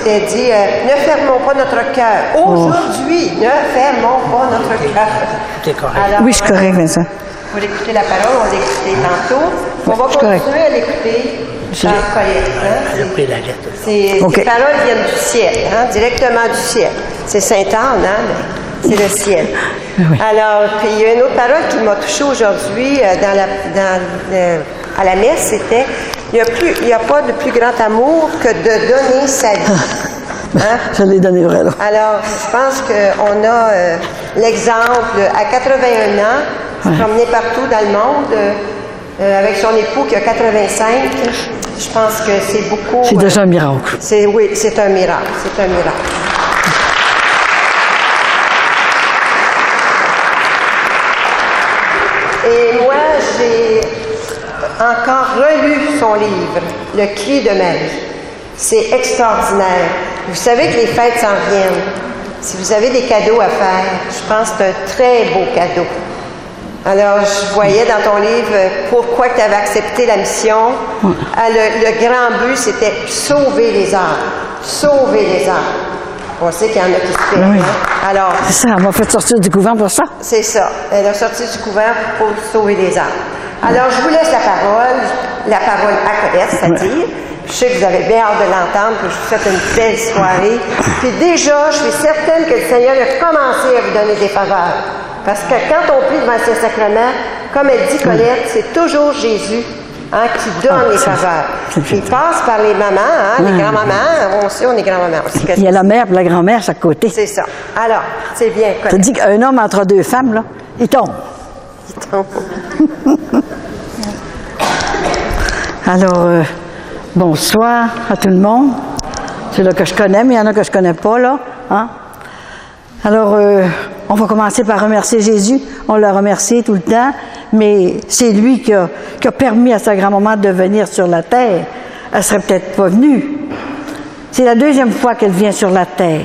s'était dit, ne fermons pas notre cœur. Aujourd'hui, ne fermons pas notre cœur. C'est correct. Alors, Oui, je suis correct, Vincent. Pour écouter la parole, on l'a écouté tantôt. On va continuer à l'écouter dans Colette. Elle a pris la lettre. Ces paroles viennent du ciel, directement du ciel. C'est Sainte-Anne, c'est le ciel. Oui. Alors, puis il y a une autre parole qui m'a touchée aujourd'hui à la messe, c'était il n'y a pas de plus grand amour que de donner sa vie. Je l'ai donné vrai, là. Alors, je pense qu'on a l'exemple, à 81 ans, se promener partout dans le monde, avec son époux qui a 85. Je pense que c'est beaucoup... C'est déjà un miracle. Oui, c'est un miracle. C'est un miracle. Et moi, j'ai encore relu son livre, Le cri de Marie. C'est extraordinaire. Vous savez que les fêtes s'en viennent. Si vous avez des cadeaux à faire, je pense que c'est un très beau cadeau. Alors, je voyais dans ton livre pourquoi tu avais accepté la mission. Le grand but, c'était sauver les âmes. Sauver les âmes. On sait qu'il y en a qui se perdent. Oui. Alors, c'est ça, elle m'a fait sortir du couvent pour ça. C'est ça. Elle a sorti du couvent pour sauver les âmes. Alors, je vous laisse la parole à Colette, c'est-à-dire. Je sais que vous avez bien hâte de l'entendre, que je vous souhaite une belle soirée. Puis déjà, je suis certaine que le Seigneur a commencé à vous donner des faveurs. Parce que quand on prie devant le Saint-Sacrement, comme elle dit Colette, c'est toujours Jésus qui donne les faveurs. Il passe par les mamans, les grands-mamans. On sait, on est grands-mamans aussi. Il y a la mère et la grand-mère à chaque côté. C'est ça. Alors, c'est bien, Colette. Tu dis qu'un homme entre deux femmes, là, il tombe. Il tombe. Alors, bonsoir à tout le monde. C'est là que je connais, mais il y en a que je connais pas, là. Alors, on va commencer par remercier Jésus. On l'a remercié tout le temps, mais c'est lui qui a permis à sa grand-maman de venir sur la terre. Elle serait peut-être pas venue. C'est la deuxième fois qu'elle vient sur la terre.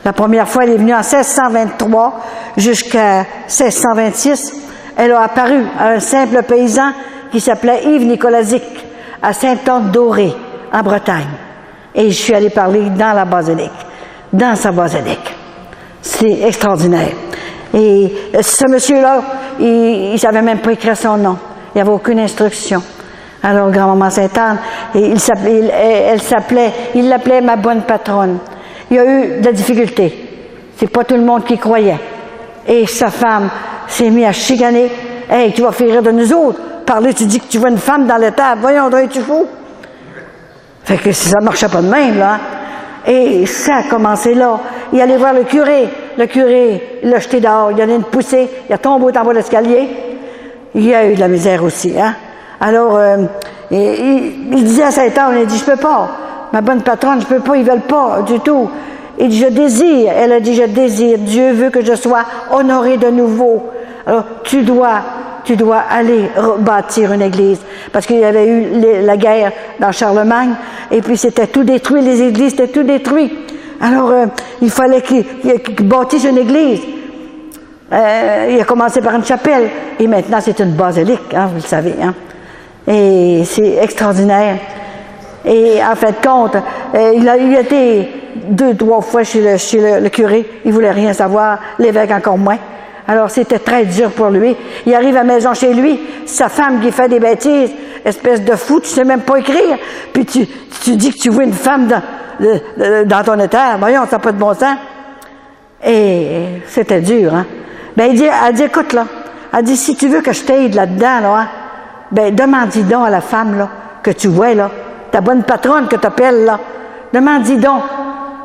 La première fois, elle est venue en 1623 jusqu'à 1626. Elle a apparu à un simple paysan qui s'appelait Yves Nicolazic, à Sainte-Anne-d'Auray, en Bretagne. Et je suis allée parler dans la basilique, dans sa basilique. C'est extraordinaire. Et ce monsieur-là, il savait même pas écrire son nom. Il n'y avait aucune instruction. Alors, grand-maman Sainte-Anne, il l'appelait ma bonne patronne. Il y a eu de la difficulté. C'est pas tout le monde qui croyait. Et sa femme s'est mise à chicaner. « Hey, tu vas faire rire de nous autres. Parler, tu dis que tu vois une femme dans l'étable. Voyons, es-tu fou? » Fait que ça marchait pas de même, là. Et ça a commencé là. Il allait voir le curé. Le curé, il l'a jeté dehors. Il a donné une poussée. Il a tombé en bas de l'escalier. Il y a eu de la misère aussi, Alors, il disait à Sainte-Anne, il dit, je peux pas. Ma bonne patronne, je peux pas, ils veulent pas du tout. Il dit, je désire. Elle a dit, je désire. Dieu veut que je sois honorée de nouveau. Alors, tu dois aller bâtir une église. Parce qu'il y avait eu la guerre dans Charlemagne, et puis c'était tout détruit, les églises étaient tout détruites. Alors, il fallait qu'il bâtisse une église. Il a commencé par une chapelle, et maintenant c'est une basilique, vous le savez. Et c'est extraordinaire. Et en fait de compte, il a été 2-3 fois chez le curé, il voulait rien savoir, l'évêque encore moins. Alors, c'était très dur pour lui. Il arrive à la maison chez lui, sa femme qui fait des bêtises, espèce de fou, tu sais même pas écrire. Puis tu dis que tu vois une femme dans ton état. Voyons, ça n'a pas de bon sens. Et c'était dur, Ben, elle dit, écoute, là, elle dit, si tu veux que je t'aide là-dedans, là, ben, demande-y donc à la femme, là, que tu vois, là, ta bonne patronne que tu appelles, là, demande-y donc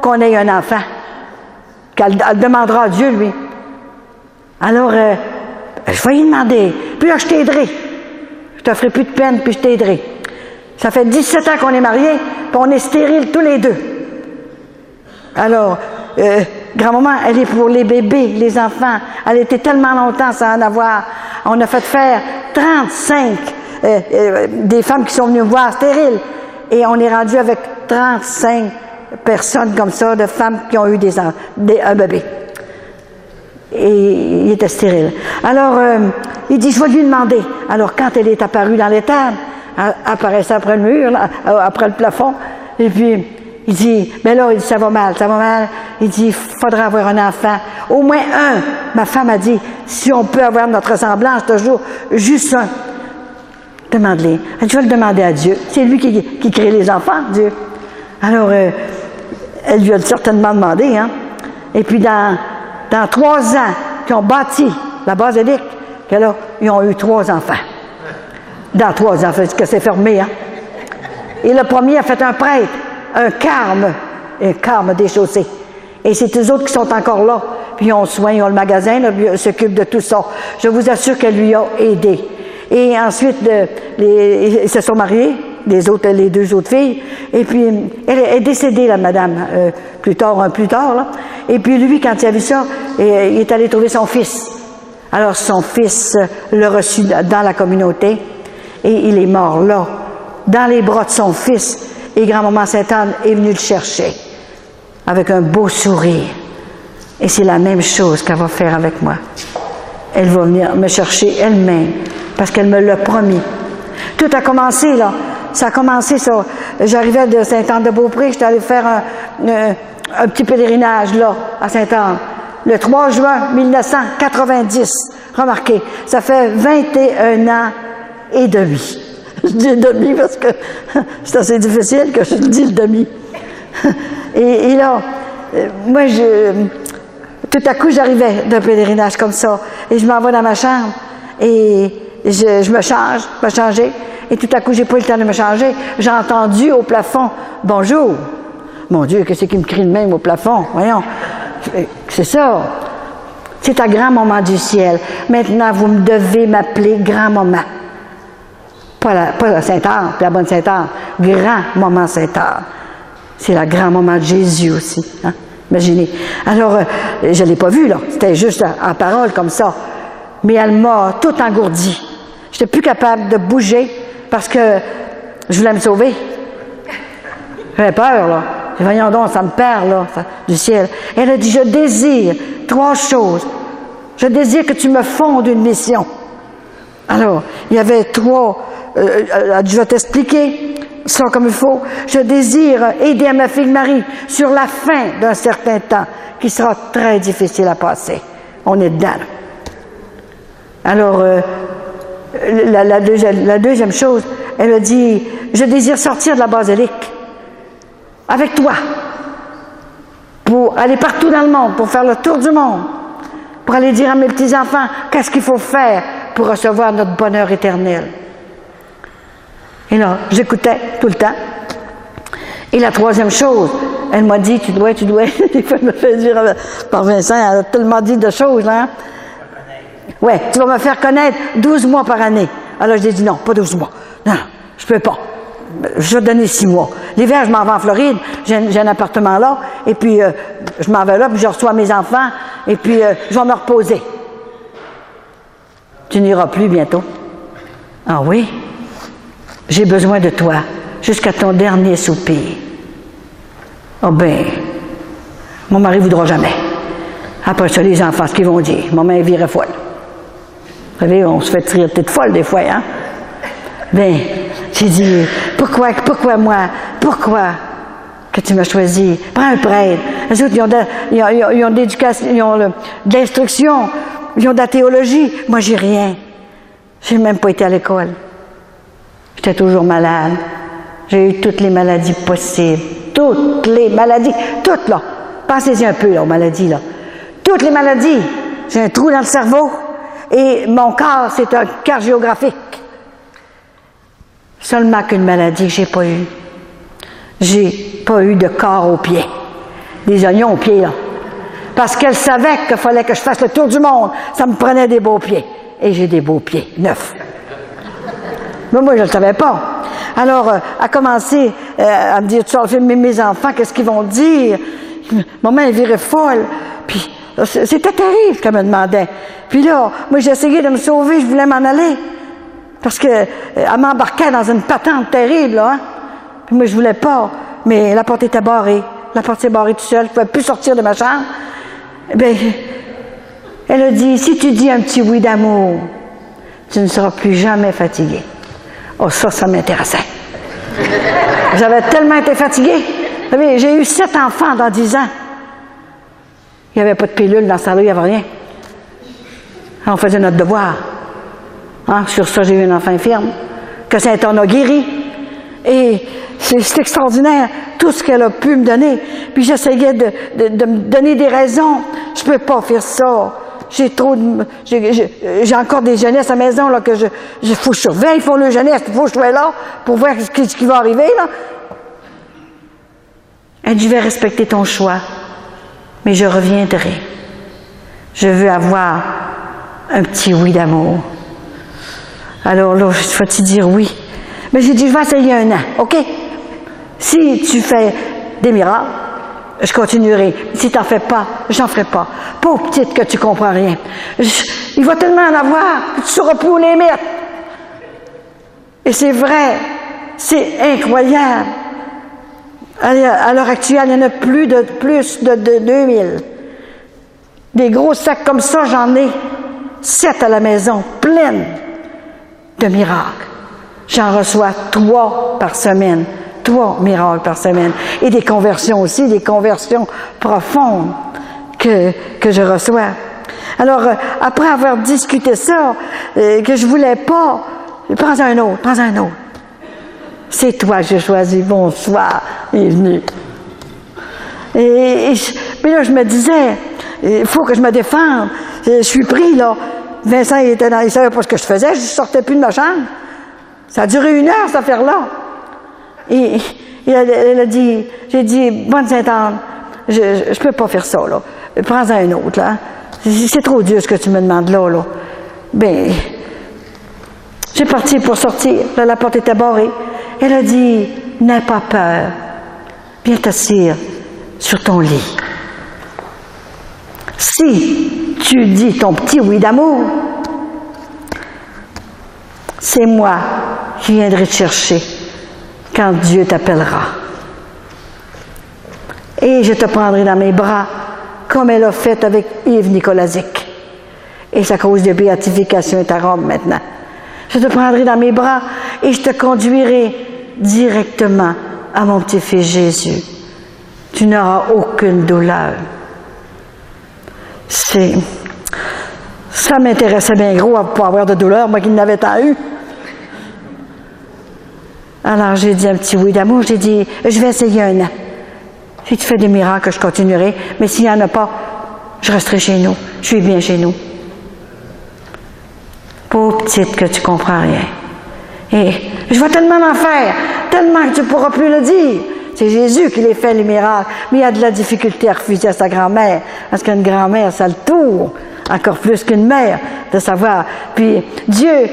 qu'on ait un enfant. Elle demandera à Dieu, lui. Alors, je vais y demander. Puis là, je t'aiderai. Je te ferai plus de peine, puis je t'aiderai. Ça fait 17 ans qu'on est mariés, puis on est stériles tous les deux. Alors, grand-maman, elle est pour les bébés, les enfants. Elle était tellement longtemps sans en avoir. On a fait faire 35 des femmes qui sont venues me voir stériles. Et on est rendu avec 35 personnes comme ça, de femmes qui ont eu un bébé. Et il était stérile. Alors, il dit, je vais lui demander. Alors, quand elle est apparue dans l'étable, elle apparaissait après le mur, là, après le plafond, et puis, il dit, ben là, il dit, ça va mal. Il dit, il faudra avoir un enfant. Au moins un. Ma femme a dit, si on peut avoir notre ressemblance toujours, juste un. Demande-les. Elle dit, je vais le demander à Dieu. C'est lui qui crée les enfants, Dieu. Alors, elle lui a certainement demandé, hein. Et puis, dans 3 ans qu'ils ont bâti la basilique, que là, ils ont eu 3 enfants. Dans 3 ans, parce que c'est fermé, hein. Et le premier a fait un prêtre, un carme des chaussées. Et c'est eux autres qui sont encore là. Puis ils ont soin, ils ont le magasin, là, puis ils s'occupent de tout ça. Je vous assure qu'elle lui a aidé. Et ensuite, ils se sont mariés, les 2 autres filles. Et puis, elle est décédée, la madame, plus tard, là. Et puis lui, quand il a vu ça, il est allé trouver son fils. Alors, son fils l'a reçu dans la communauté. Et il est mort là, dans les bras de son fils. Et grand-maman Sainte-Anne est venue le chercher, avec un beau sourire. Et c'est la même chose qu'elle va faire avec moi. Elle va venir me chercher elle-même, parce qu'elle me l'a promis. Tout a commencé, là. Ça a commencé, ça. J'arrivais de Sainte-Anne-de-Beaupré, j'étais allée faire un petit pèlerinage, là, à Sainte-Anne. Le 3 juin 1990. Remarquez, ça fait 21 ans et demi. Je dis demi parce que c'est assez difficile que je dis le demi. Et là, moi, tout à coup, j'arrivais d'un pèlerinage comme ça. Et je m'en vais dans ma chambre. Et je me changeais. Et tout à coup, j'ai pas eu le temps de me changer. J'ai entendu au plafond, « Bonjour! » Mon Dieu, qu'est-ce qui me crie de même au plafond? Voyons. C'est ça. C'est un grand moment du ciel. Maintenant, vous me devez m'appeler grand-maman. Pas la Sainte-Anne, la bonne Sainte-Anne. Grand moment Sainte-Anne. C'est la grand moment de Jésus aussi. Hein? Imaginez. Alors, je ne l'ai pas vu, là. C'était juste en parole comme ça. Mais elle m'a tout engourdi. Je n'étais plus capable de bouger parce que je voulais me sauver. J'avais peur, là. Voyons donc, ça me perd, là, du ciel. Elle a dit, je désire 3 choses. Je désire que tu me fondes une mission. Alors, il y avait 3... je vais t'expliquer ça comme il faut. Je désire aider à ma fille Marie sur la fin d'un certain temps qui sera très difficile à passer. On est dedans. Alors, la deuxième chose, elle a dit, je désire sortir de la basilique avec toi pour aller partout dans le monde, pour faire le tour du monde, pour aller dire à mes petits-enfants qu'est-ce qu'il faut faire pour recevoir notre bonheur éternel. Et là, j'écoutais tout le temps. Et la 3e chose, elle m'a dit, tu dois, des fois, elle me fait dire par Vincent, elle a tellement dit de choses, là. Hein? Oui, tu vas me faire connaître 12 mois par année. Alors, j'ai dit non, pas 12 mois. Non, je peux pas. Je vais donner 6 mois. L'hiver, je m'en vais en Floride, j'ai un appartement là, et puis je m'en vais là, puis je reçois mes enfants, et puis je vais me reposer. Tu n'iras plus bientôt. Ah oui? J'ai besoin de toi jusqu'à ton dernier soupir. Ah ben, mon mari ne voudra jamais. Après ça, les enfants, ce qu'ils vont dire, maman est virée folle. Vous savez, on se fait tirer tête folle des fois, hein? Ben, j'ai dit, pourquoi moi? Pourquoi que tu m'as choisi? Prends un prêtre. Les autres, ils ont de l'éducation, ils ont de l'instruction, ils ont de la théologie. Moi, j'ai rien. J'ai même pas été à l'école. J'étais toujours malade. J'ai eu toutes les maladies possibles. Toutes les maladies. Toutes, là. Pensez-y un peu, là, aux maladies, là. Toutes les maladies. J'ai un trou dans le cerveau. Et mon corps, c'est un cardiographique. Seulement qu'une maladie que j'ai pas eue. J'ai pas eu de corps aux pieds. Des oignons aux pieds, là. Parce qu'elle savait qu'il fallait que je fasse le tour du monde. Ça me prenait des beaux pieds. Et j'ai des beaux pieds, neufs. Mais moi, je ne le savais pas. Alors, elle a commencé à me dire, tu vas filmer mes enfants, qu'est-ce qu'ils vont dire? Maman, elle virait folle. Puis, c'était terrible ce qu'elle me demandait. Puis là, moi, j'ai essayé de me sauver, je voulais m'en aller. Parce qu'elle m'embarquait dans une patente terrible, là. Hein? Puis moi, je voulais pas. Mais la porte était barrée. La porte s'est barrée toute seule. Je ne pouvais plus sortir de ma chambre. Bien, elle a dit, si tu dis un petit oui d'amour, tu ne seras plus jamais fatigué. Oh, ça m'intéressait. J'avais tellement été fatiguée Vous savez, j'ai eu 7 enfants dans 10 ans. Il n'y avait pas de pilule dans ce temps-là, il n'y avait rien. On faisait notre devoir. Hein? Sur ça, j'ai eu un enfant infirme, que Saint-Anne a guéri. Et c'est extraordinaire, tout ce qu'elle a pu me donner. Puis j'essayais de me donner des raisons. Je peux pas faire ça. J'ai encore des jeunesses à la maison là, que faut que je surveille. Il faut le jeunesse, il faut que je sois là pour voir ce qui va arriver. Là. Elle dit, je vais respecter ton choix, mais je reviendrai. Je veux avoir un petit oui d'amour. Alors là, je vais te dire oui. Mais j'ai dit, je vais essayer 1 an, OK? Si tu fais des miracles, je continuerai. Si tu n'en fais pas, j'en ferai pas. Pauvre petite que tu comprends rien. Il va tellement en avoir que tu ne sauras plus où les mettre. Et c'est vrai, c'est incroyable. À l'heure actuelle, il y en a plus de 2000. Des gros sacs comme ça, j'en ai 7 à la maison, pleines de miracles. J'en reçois 3 par semaine. 3 miracles par semaine. Et des conversions aussi, des conversions profondes que je reçois. Alors, après avoir discuté ça, que je voulais pas, prends un autre. C'est toi que j'ai choisi. Bonsoir, il est venu. Mais là, je me disais, il faut que je me défende. Je suis pris, là. Vincent, il savait pas ce que je faisais, je sortais plus de ma chambre. Ça a duré 1 heure, cette affaire-là. Et elle a dit, j'ai dit, bonne Sainte-Anne, je peux pas faire ça, là. Prends-en un autre, là. C'est trop dur ce que tu me demandes là. Ben, j'ai parti pour sortir. Là, la porte était barrée. Elle a dit, n'aie pas peur. Viens t'asseoir sur ton lit. Si tu dis ton petit oui d'amour, c'est moi qui viendrai te chercher quand Dieu t'appellera. Et je te prendrai dans mes bras, comme elle a fait avec Yves Nicolazic. Et sa cause de béatification est à Rome maintenant. Je te prendrai dans mes bras et je te conduirai directement à mon petit-fils Jésus. Tu n'auras aucune douleur. Ça m'intéressait bien gros à ne pas avoir de douleur, moi qui n'avais tant eu. Alors j'ai dit un petit oui d'amour, j'ai dit, je vais essayer 1 an. Si tu fais des miracles, je continuerai, mais s'il n'y en a pas, je resterai chez nous. Je suis bien chez nous. Pauvre petite que tu comprends rien. Et je vais tellement en faire, tellement que tu ne pourras plus le dire. C'est Jésus qui les fait, les miracles. Mais il y a de la difficulté à refuser à sa grand-mère. Parce qu'une grand-mère, ça le tourne. Encore plus qu'une mère, de savoir. Puis Dieu,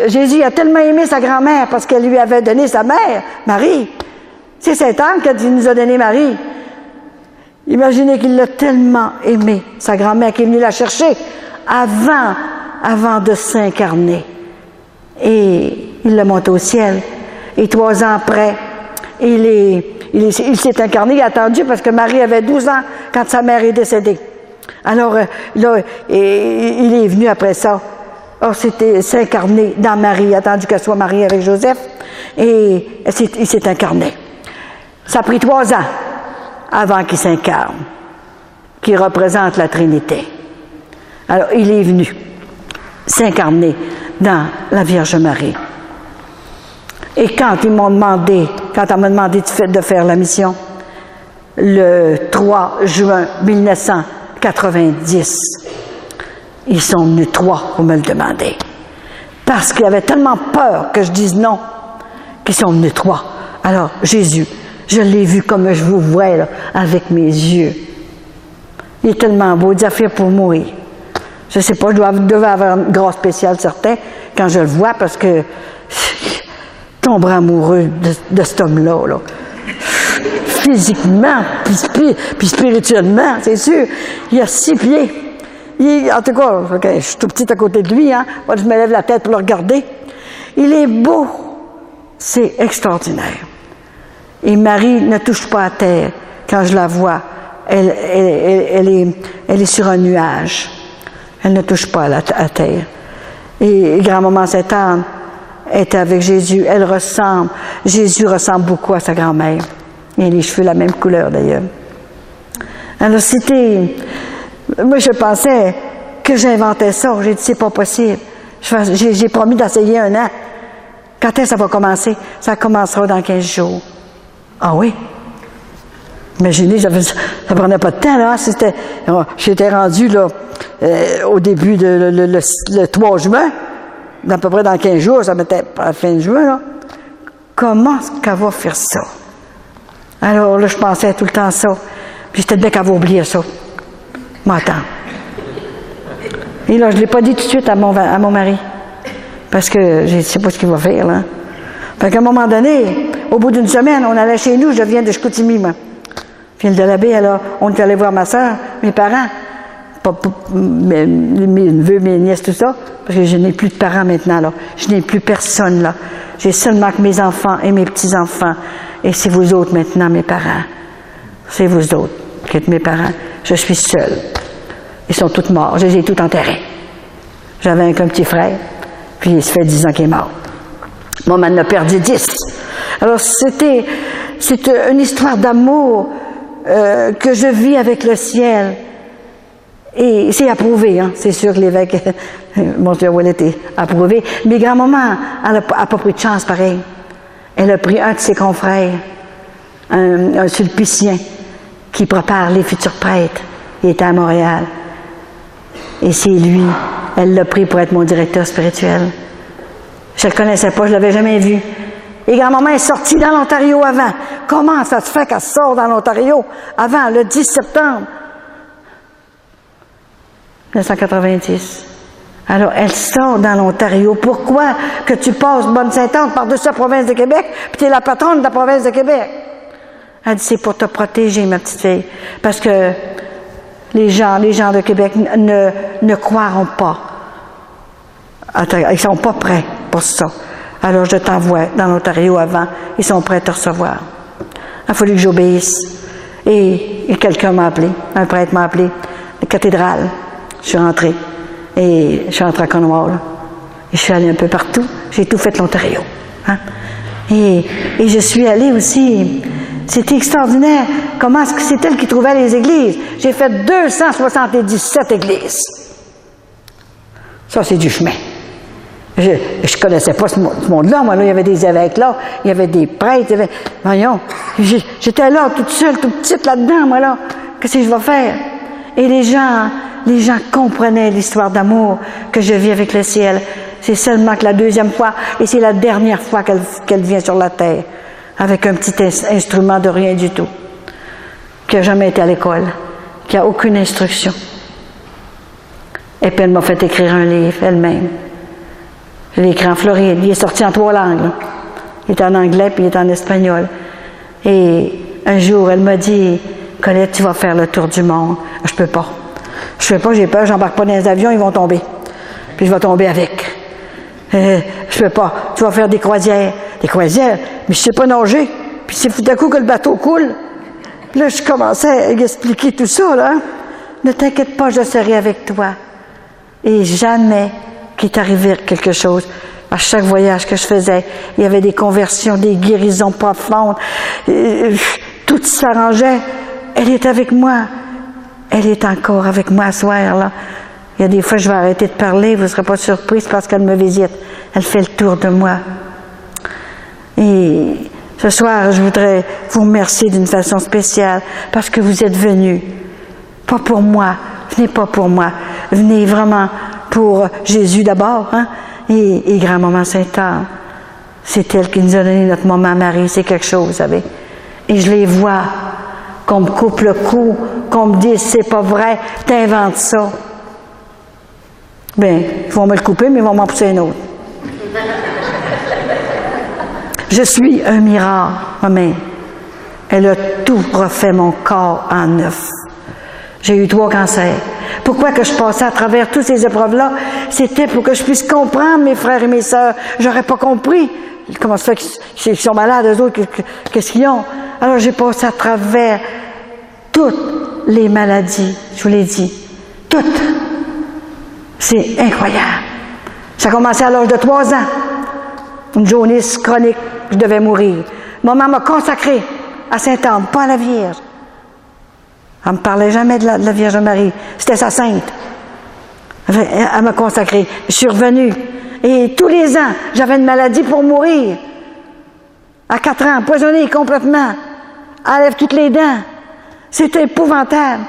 Jésus a tellement aimé sa grand-mère parce qu'elle lui avait donné sa mère, Marie. C'est Sainte-Anne qui nous a donné Marie. Imaginez qu'il l'a tellement aimé, sa grand-mère, qui est venue la chercher avant de s'incarner. Et il l'a monté au ciel. Et 3 ans après, il s'est incarné, il a attendu parce que Marie avait 12 ans quand sa mère est décédée. Alors là, il est venu après ça. Or, c'était s'incarner dans Marie, il a attendu qu'elle soit mariée avec Joseph, et il s'est incarné. Ça a pris 3 ans avant qu'il s'incarne, qui représente la Trinité. Alors, il est venu s'incarner dans la Vierge Marie. Et quand elle m'a demandé de faire la mission, le 3 juin 1990, ils sont venus 3 pour me le demander. Parce qu'ils avaient tellement peur que je dise non, qu'ils sont venus 3. Alors, Jésus, je l'ai vu comme je vous vois, là, avec mes yeux. Il est tellement beau, il dit, fait pour mourir. Je ne sais pas, je devais avoir une grâce spéciale, certain, quand je le vois, parce que tomber amoureux de cet homme-là, là. Physiquement, puis spirituellement, c'est sûr. Il a 6 pieds. En tout cas, je suis tout petit à côté de lui, hein. Moi, je me lève la tête pour le regarder. Il est beau. C'est extraordinaire. Et Marie ne touche pas à terre quand je la vois. Elle est sur un nuage. Elle ne touche pas à terre. Et grand-maman Sainte-Anne était avec Jésus. Jésus ressemble beaucoup à sa grand-mère. Il a les cheveux la même couleur, d'ailleurs. Alors, c'était... Moi, je pensais que j'inventais ça. J'ai dit, c'est pas possible. J'ai promis d'essayer 1 an. Quand est-ce que ça va commencer? Ça commencera dans 15 jours. Ah oui? Imaginez, ça prenait pas de temps, là. J'étais rendu, là, au début le 3 juin. À peu près dans 15 jours, ça m'était à la fin de juin, là. Comment est-ce qu'elle va faire ça? Alors là, je pensais tout le temps ça. Puis j'étais bien qu'elle va oublier ça. M'attends. Et là, je ne l'ai pas dit tout de suite à mon mari. Parce que je ne sais pas ce qu'il va faire, là. Fait qu'à un moment donné, au bout d'une semaine, on allait chez nous, je viens de Chicoutimi, moi. Ville de la Baie, alors, on est allé voir ma soeur, mes parents, mes neveux, mes nièces, tout ça, parce que je n'ai plus de parents maintenant, là. Je n'ai plus personne, là. J'ai seulement que mes enfants et mes petits-enfants. Et c'est vous autres maintenant, mes parents. C'est vous autres qui êtes mes parents. Je suis seule. Ils sont tous morts. Je les ai tous enterrés. J'avais qu'un petit frère, puis ça fait 10 ans qu'il est mort. Moi, on en a perdu 10. Alors, c'est une histoire d'amour que je vis avec le ciel. Et c'est approuvé, hein. C'est sûr que l'évêque, mon Dieu, elle était approuvé. Mais grand-maman, elle n'a pas pris de chance, pareil. Elle a pris un de ses confrères, un sulpicien, qui prépare les futurs prêtres. Il était à Montréal. Et c'est lui, elle l'a pris pour être mon directeur spirituel. Je ne le connaissais pas, je ne l'avais jamais vu. Et grand-maman est sortie dans l'Ontario avant. Comment ça se fait qu'elle sort dans l'Ontario avant, le 10 septembre 1990. Alors, elle sort dans l'Ontario. Pourquoi que tu passes Bonne-Sainte-Anne par-dessus la province de Québec, puis tu es la patronne de la province de Québec? Elle dit, c'est pour te protéger, ma petite fille. Parce que les gens de Québec ne croiront pas. Ils ne sont pas prêts pour ça. Alors, je t'envoie dans l'Ontario avant. Ils sont prêts à te recevoir. Il a fallu que j'obéisse. Et quelqu'un m'a appelé. Un prêtre m'a appelé. La cathédrale. Je suis rentrée. Et je suis rentrée à Cornwall. Et je suis allée un peu partout. J'ai tout fait l'Ontario. Hein? Et je suis allée aussi. C'était extraordinaire. Comment est-ce que c'est elle qui trouvait les églises? J'ai fait 277 églises. Ça, c'est du chemin. Je ne connaissais pas ce monde-là. Moi, là, il y avait des évêques là, il y avait des prêtres. Voyons, j'étais là, toute seule, toute petite là-dedans, moi, là. Qu'est-ce que je vais faire? Et les gens comprenaient l'histoire d'amour que je vis avec le ciel. C'est seulement que la deuxième fois, et c'est la dernière fois qu'elle vient sur la terre, avec un petit instrument de rien du tout, qui n'a jamais été à l'école, qui n'a aucune instruction. Et puis elle m'a fait écrire un livre, elle-même. Je l'ai écrit en Floride. Il est sorti en 3 langues. Là. Il est en anglais puis il est en espagnol. Et un jour, elle m'a dit, Colette, tu vas faire le tour du monde. Je peux pas. Je peux pas, j'ai peur, j'embarque pas dans les avions, ils vont tomber. Puis je vais tomber avec. Je peux pas. Tu vas faire des croisières. Des croisières? Mais je sais pas nager. Puis c'est tout à coup que le bateau coule. Puis là, je commençais à expliquer tout ça, là. Ne t'inquiète pas, je serai avec toi. Et jamais qu'il est arrivé quelque chose. À chaque voyage que je faisais, il y avait des conversions, des guérisons profondes. Tout s'arrangeait. Elle est avec moi. Elle est encore avec moi ce soir, là. Il y a des fois, je vais arrêter de parler, vous ne serez pas surprise parce qu'elle me visite. Elle fait le tour de moi. Et ce soir, je voudrais vous remercier d'une façon spéciale parce que vous êtes venus. Pas pour moi. Venez pas pour moi. Venez vraiment pour Jésus d'abord, hein? Et grand-maman Sainte-Anne. C'est elle qui nous a donné notre maman Marie. C'est quelque chose, vous savez. Et je les vois. Qu'on me coupe le cou, qu'on me dise c'est pas vrai, t'inventes ça. Bien, ils vont me le couper, mais ils vont m'en pousser un autre. Je suis un miracle, ma mère. Elle a tout refait mon corps en neuf. J'ai eu 3 cancers. Pourquoi que je passais à travers toutes ces épreuves-là? C'était pour que je puisse comprendre mes frères et mes sœurs. J'aurais pas compris. Comment ça fait qu'ils sont malades, eux autres, qu'est-ce qu'ils ont? Alors j'ai passé à travers toutes les maladies, je vous l'ai dit. Toutes. C'est incroyable. Ça a commencé à l'âge de 3 ans. Une jaunisse chronique, je devais mourir. Maman m'a consacré. à Sainte-Anne, pas à la Vierge. Elle ne me parlait jamais de la Vierge Marie. C'était sa sainte. Elle m'a consacrée. Je suis revenue. Et tous les ans, j'avais une maladie pour mourir. À 4 ans, empoisonnée complètement. Elle enlève toutes les dents. C'était épouvantable.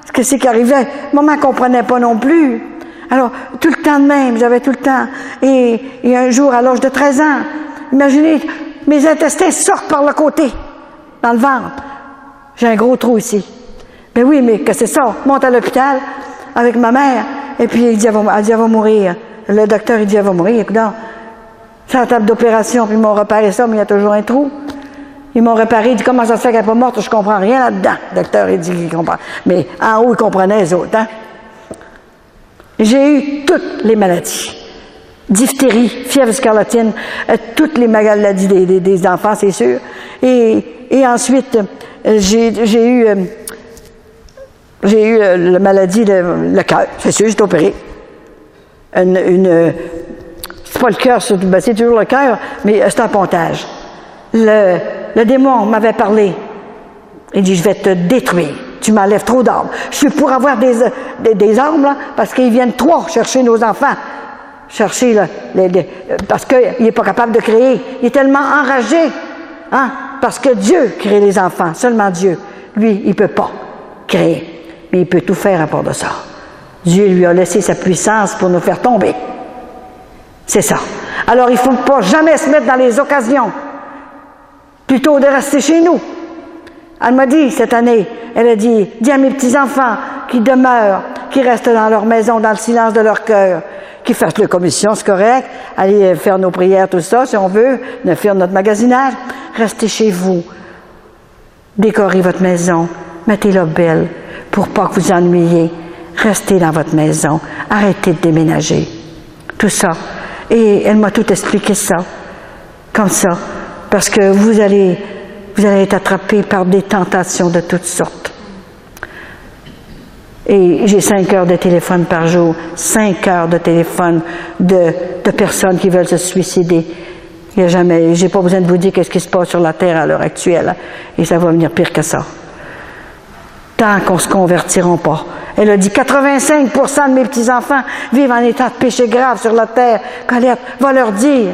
Ce que c'est qui arrivait. Maman ne comprenait pas non plus. Alors, tout le temps de même, j'avais tout le temps. Et un jour, à l'âge de 13 ans, imaginez, mes intestins sortent par le côté, dans le ventre. J'ai un gros trou ici. Ben oui, mais que c'est ça? Monte à l'hôpital avec ma mère, et puis elle dit, elle va mourir. Le docteur, il dit, elle va mourir. Écoute, c'est la table d'opération, puis ils m'ont réparé ça, mais il y a toujours un trou. Ils m'ont réparé, il dit, comment ça se fait qu'elle n'est pas morte? Je comprends rien là-dedans. Le docteur, il dit qu'il comprend. Mais en haut, il comprenait les autres, hein? J'ai eu toutes les maladies. Diphtérie, fièvre scarlatine, toutes les maladies des enfants, c'est sûr. Et ensuite, j'ai eu la maladie, le cœur. C'est sûr, j'ai opéré. C'est pas le cœur, c'est toujours le cœur, mais c'est un pontage. Le démon m'avait parlé. Il dit, je vais te détruire. Tu m'enlèves trop d'armes. Je suis pour avoir des armes, là, parce qu'ils viennent trop chercher nos enfants. Chercher, là, parce qu'il n'est pas capable de créer. Il est tellement enragé, hein, parce que Dieu crée les enfants, seulement Dieu. Lui, il ne peut pas créer, mais il peut tout faire à part de ça. Dieu lui a laissé sa puissance pour nous faire tomber. C'est ça. Alors, il ne faut pas jamais se mettre dans les occasions, plutôt de rester chez nous. Elle m'a dit, cette année, elle a dit, dis à mes petits-enfants qui demeurent, qui restent dans leur maison, dans le silence de leur cœur, qui fassent leur commission, c'est correct, aller faire nos prières, tout ça, si on veut, faire notre magasinage, restez chez vous, décorez votre maison, mettez-la belle, pour pas que vous ennuyiez, restez dans votre maison, arrêtez de déménager, tout ça. Et elle m'a tout expliqué ça, comme ça, parce que vous allez être attrapé par des tentations de toutes sortes. Et j'ai 5 heures de téléphone par jour, 5 heures de téléphone de personnes qui veulent se suicider. Il y a jamais, j'ai pas besoin de vous dire qu'est-ce qui se passe sur la Terre à l'heure actuelle, et ça va venir pire que ça. Tant qu'on se convertira pas. Elle a dit 85% de mes petits-enfants vivent en état de péché grave sur la terre. Colette, va leur dire.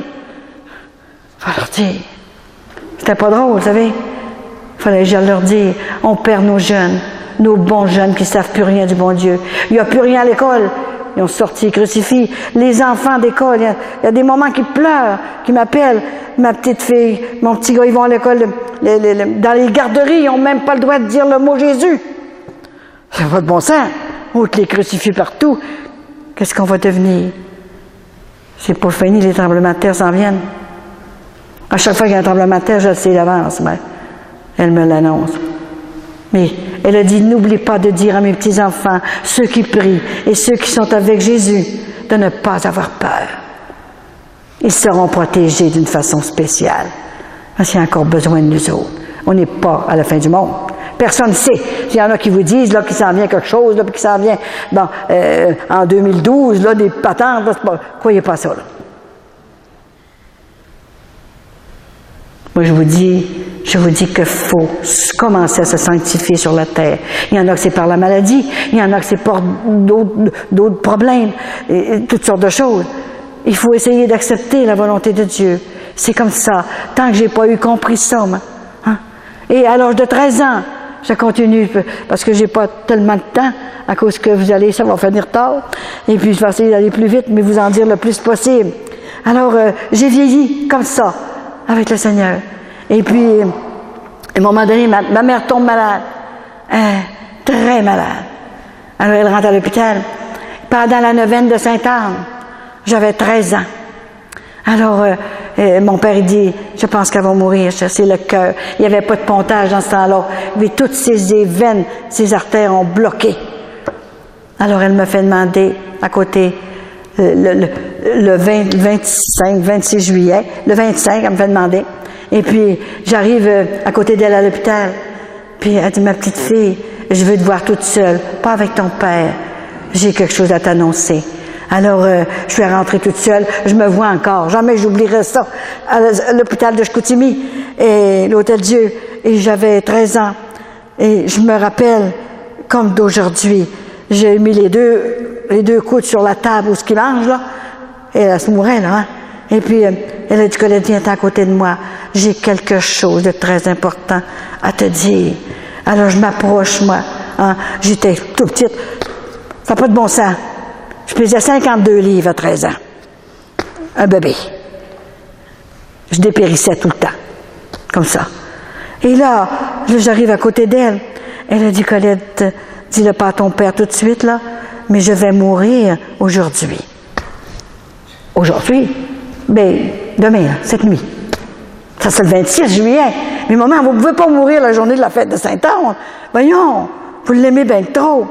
C'était pas drôle, vous savez. Il fallait que j'aille leur dire, on perd nos jeunes, nos bons jeunes qui ne savent plus rien du bon Dieu. Il n'y a plus rien à l'école. Ils ont sorti, crucifix. Les enfants d'école, il y a des moments qui pleurent, qui m'appellent. Ma petite fille, mon petit gars, ils vont à l'école. Dans les garderies, ils n'ont même pas le droit de dire le mot Jésus. Ça va de bon sens. Outre les crucifix partout. Qu'est-ce qu'on va devenir? C'est pas fini, les tremblements de terre s'en viennent. À chaque fois qu'il y a un tremblement de terre, je le sais d'avance, mais elle me l'annonce. Mais elle a dit, n'oublie pas de dire à mes petits-enfants, ceux qui prient et ceux qui sont avec Jésus, de ne pas avoir peur. Ils seront protégés d'une façon spéciale. Parce qu'il y a encore besoin de nous autres. On n'est pas à la fin du monde. Personne ne sait. Il y en a qui vous disent là, qu'il s'en vient quelque chose, là, puis qu'il s'en vient en 2012, là, des patentes. Là, croyez pas ça. Là. Moi, je vous dis qu'il faut commencer à se sanctifier sur la terre. Il y en a que c'est par la maladie, il y en a que c'est par d'autres problèmes, et toutes sortes de choses. Il faut essayer d'accepter la volonté de Dieu. C'est comme ça. Tant que j'ai pas compris ça, moi, hein? Et à l'âge de 13 ans, je continue, parce que j'ai pas tellement de temps, à cause que ça va finir tard. Et puis, je vais essayer d'aller plus vite, mais vous en dire le plus possible. Alors, j'ai vieilli comme ça, avec le Seigneur. Et puis, à un moment donné, ma mère tombe malade. Très malade. Alors, elle rentre à l'hôpital. Pendant la neuvaine de Sainte-Anne, j'avais 13 ans. Alors, mon père, il dit, je pense qu'elle va mourir, c'est le cœur. Il n'y avait pas de pontage dans ce temps-là. Mais toutes ses veines, ses artères ont bloqué. Alors, elle me fait demander, à côté, le 26 juillet, le 25, elle me fait demander. Et puis, j'arrive à côté d'elle à l'hôpital. Puis, elle dit, ma petite fille, je veux te voir toute seule, pas avec ton père. J'ai quelque chose à t'annoncer. Alors, je suis rentrée toute seule. Je me vois encore. Jamais j'oublierai ça. À l'hôpital de Chicoutimi et l'Hôtel Dieu. et j'avais 13 ans. Et je me rappelle, comme d'aujourd'hui, j'ai mis les deux coudes sur la table où ce qu'il mange, là, et elle se mourait, là, hein. Et puis, elle a dit, Colette, viens à côté de moi. J'ai quelque chose de très important à te dire. Alors, je m'approche, moi. Hein. J'étais tout petite. Ça n'a pas de bon sens. Je pesais 52 livres à 13 ans. Un bébé. Je dépérissais tout le temps. Comme ça. Et là, j'arrive à côté d'elle. Elle a dit, Colette, dis-le pas à ton père tout de suite, là, mais je vais mourir aujourd'hui. Aujourd'hui? Ben, demain, là, cette nuit. Ça, c'est le 26 juillet. Mais maman, vous ne pouvez pas mourir la journée de la fête de Saint-Anne. Voyons, vous l'aimez bien trop.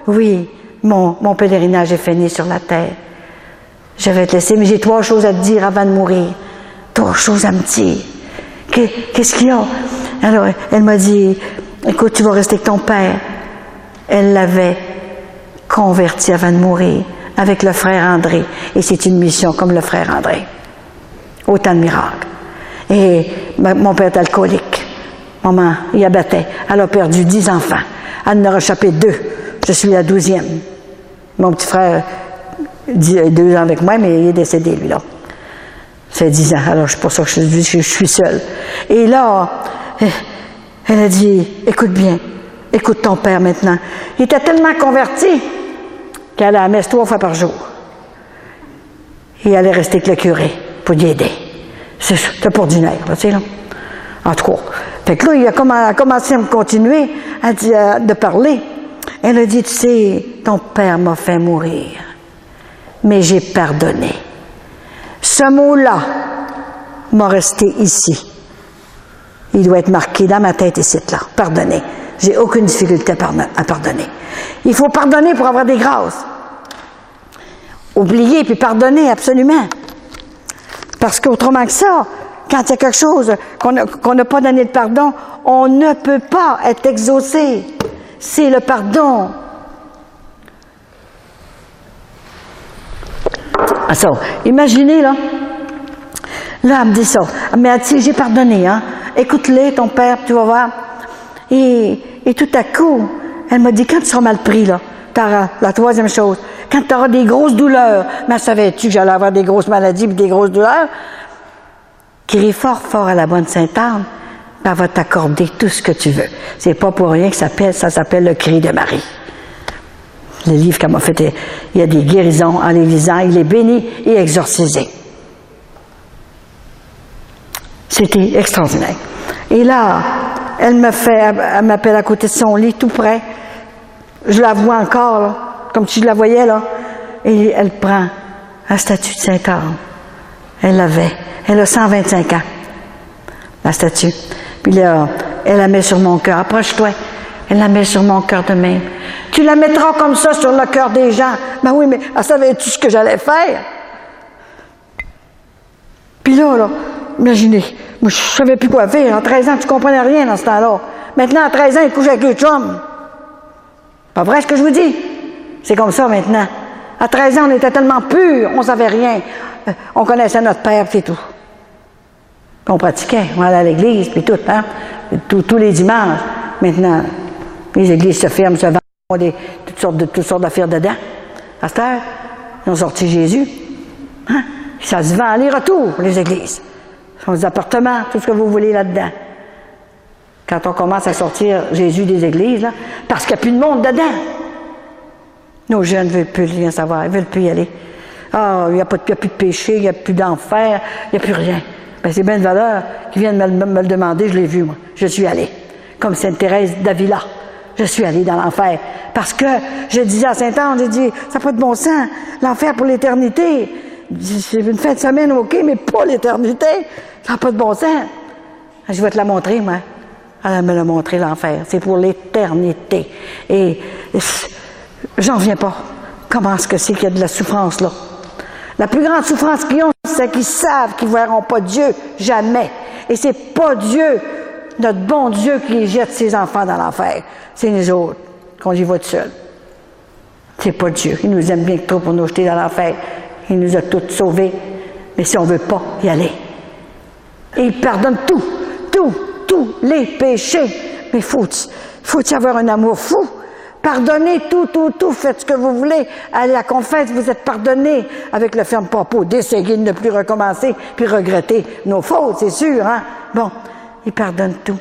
Oui, mon pèlerinage est fini sur la terre. Je vais te laisser, mais j'ai 3 choses à te dire avant de mourir. 3 choses à me dire. Qu'est-ce qu'il y a? Alors, elle m'a dit, écoute, tu vas rester avec ton père. Elle l'avait converti avant de mourir avec le frère André. Et c'est une mission comme le frère André. Autant de miracles. Et mon père est alcoolique. Maman, il abattait. Elle a perdu 10 enfants. Elle en a réchappé 2. Je suis la 12e. Mon petit frère, 2 ans avec moi, mais il est décédé, lui, là. Ça fait 10 ans. Alors, c'est pour ça que je suis seule. Et là, elle a dit, écoute bien, écoute ton père maintenant. Il était tellement converti qu'elle allait à la messe 3 fois par jour. Et elle allait rester avec le curé pour l'y aider. C'est pas ordinaire, tu sais, là. En tout cas. Fait que là, il a commencé à me continuer de parler. Elle a dit, tu sais, ton père m'a fait mourir, mais j'ai pardonné. Ce mot-là m'a resté ici. Il doit être marqué dans ma tête ici, là. Pardonner. J'ai aucune difficulté à pardonner. Il faut pardonner pour avoir des grâces. Oublier puis pardonner, absolument. Parce qu'autrement que ça, quand il y a quelque chose qu'on n'a pas donné de pardon, on ne peut pas être exaucé. C'est le pardon. Ah ça, imaginez, là. Là, elle me dit ça. Mais elle dit, j'ai pardonné, hein. Écoute-les, ton père, tu vas voir. Et tout à coup, elle m'a dit, quand tu seras mal pris, là, t'auras la 3e chose, quand tu auras des grosses douleurs, mais savais-tu que j'allais avoir des grosses maladies et des grosses douleurs? Crie fort, fort à la bonne Sainte-Anne, elle va t'accorder tout ce que tu veux. C'est pas pour rien que ça s'appelle le cri de Marie. Le livre qu'elle m'a fait, il y a des guérisons en les lisant, il est béni et exorcisé. C'était extraordinaire. Et là, elle m'appelle à côté de son lit, tout près. Je la vois encore, là, comme si je la voyais, là. Et elle prend la statue de Sainte-Anne. Elle l'avait. Elle a 125 ans, la statue. Puis là, elle la met sur mon cœur. Approche-toi. Elle la met sur mon cœur de même. Tu la mettras comme ça sur le cœur des gens. Ben oui, mais savais-tu ce que j'allais faire? Puis là, imaginez, moi, je savais plus quoi faire. À 13 ans, tu comprenais rien dans ce temps-là. Maintenant, à 13 ans, il couche avec le chum. Pas vrai ce que je vous dis? C'est comme ça maintenant. À 13 ans, on était tellement purs, on savait rien. On connaissait notre père, c'est tout. On pratiquait, on allait à l'église, puis tout, hein? Tous les dimanches. Maintenant, les églises se ferment, se vendent, toutes sortes d'affaires dedans. À cette heure, ils ont sorti Jésus. Hein? Ça se vend aller-retour, les églises. Ce sont des appartements, tout ce que vous voulez là-dedans. Quand on commence à sortir Jésus des églises, là, parce qu'il n'y a plus de monde dedans. Nos jeunes ne veulent plus rien savoir, ils ne veulent plus y aller. Ah, il n'y a plus de péché, il n'y a plus d'enfer, il n'y a plus rien. Ben, c'est bien de valeur qui viennent me le demander, je l'ai vu, moi. Je suis allée. Comme Sainte Thérèse d'Avila. Je suis allée dans l'enfer. Parce que je disais à Sainte-Anne, j'ai dit, ça n'a pas de bon sens. L'enfer pour l'éternité. C'est une fin de semaine, OK, mais pas l'éternité. Ça n'a pas de bon sens. Je vais te la montrer, moi. Elle me l'a montré, l'enfer. C'est pour l'éternité. Et j'en reviens pas. Comment est-ce que c'est qu'il y a de la souffrance, là? La plus grande souffrance qu'ils ont, c'est qu'ils savent qu'ils ne verront pas Dieu, jamais. Et c'est pas Dieu, notre bon Dieu, qui jette ses enfants dans l'enfer. C'est nous autres qu'on y va tout seul. C'est pas Dieu. Il nous aime bien trop pour nous jeter dans l'enfer. Il nous a tous sauvés. Mais si on ne veut pas y aller. Et il pardonne tout. Tout. tous les péchés. Mais faut y avoir un amour fou. Pardonnez tout, faites ce que vous voulez. Allez à la confesse, vous êtes pardonnés avec le ferme propos d'essayer de ne plus recommencer, puis regretter nos fautes, c'est sûr, hein? Bon, il pardonne tout.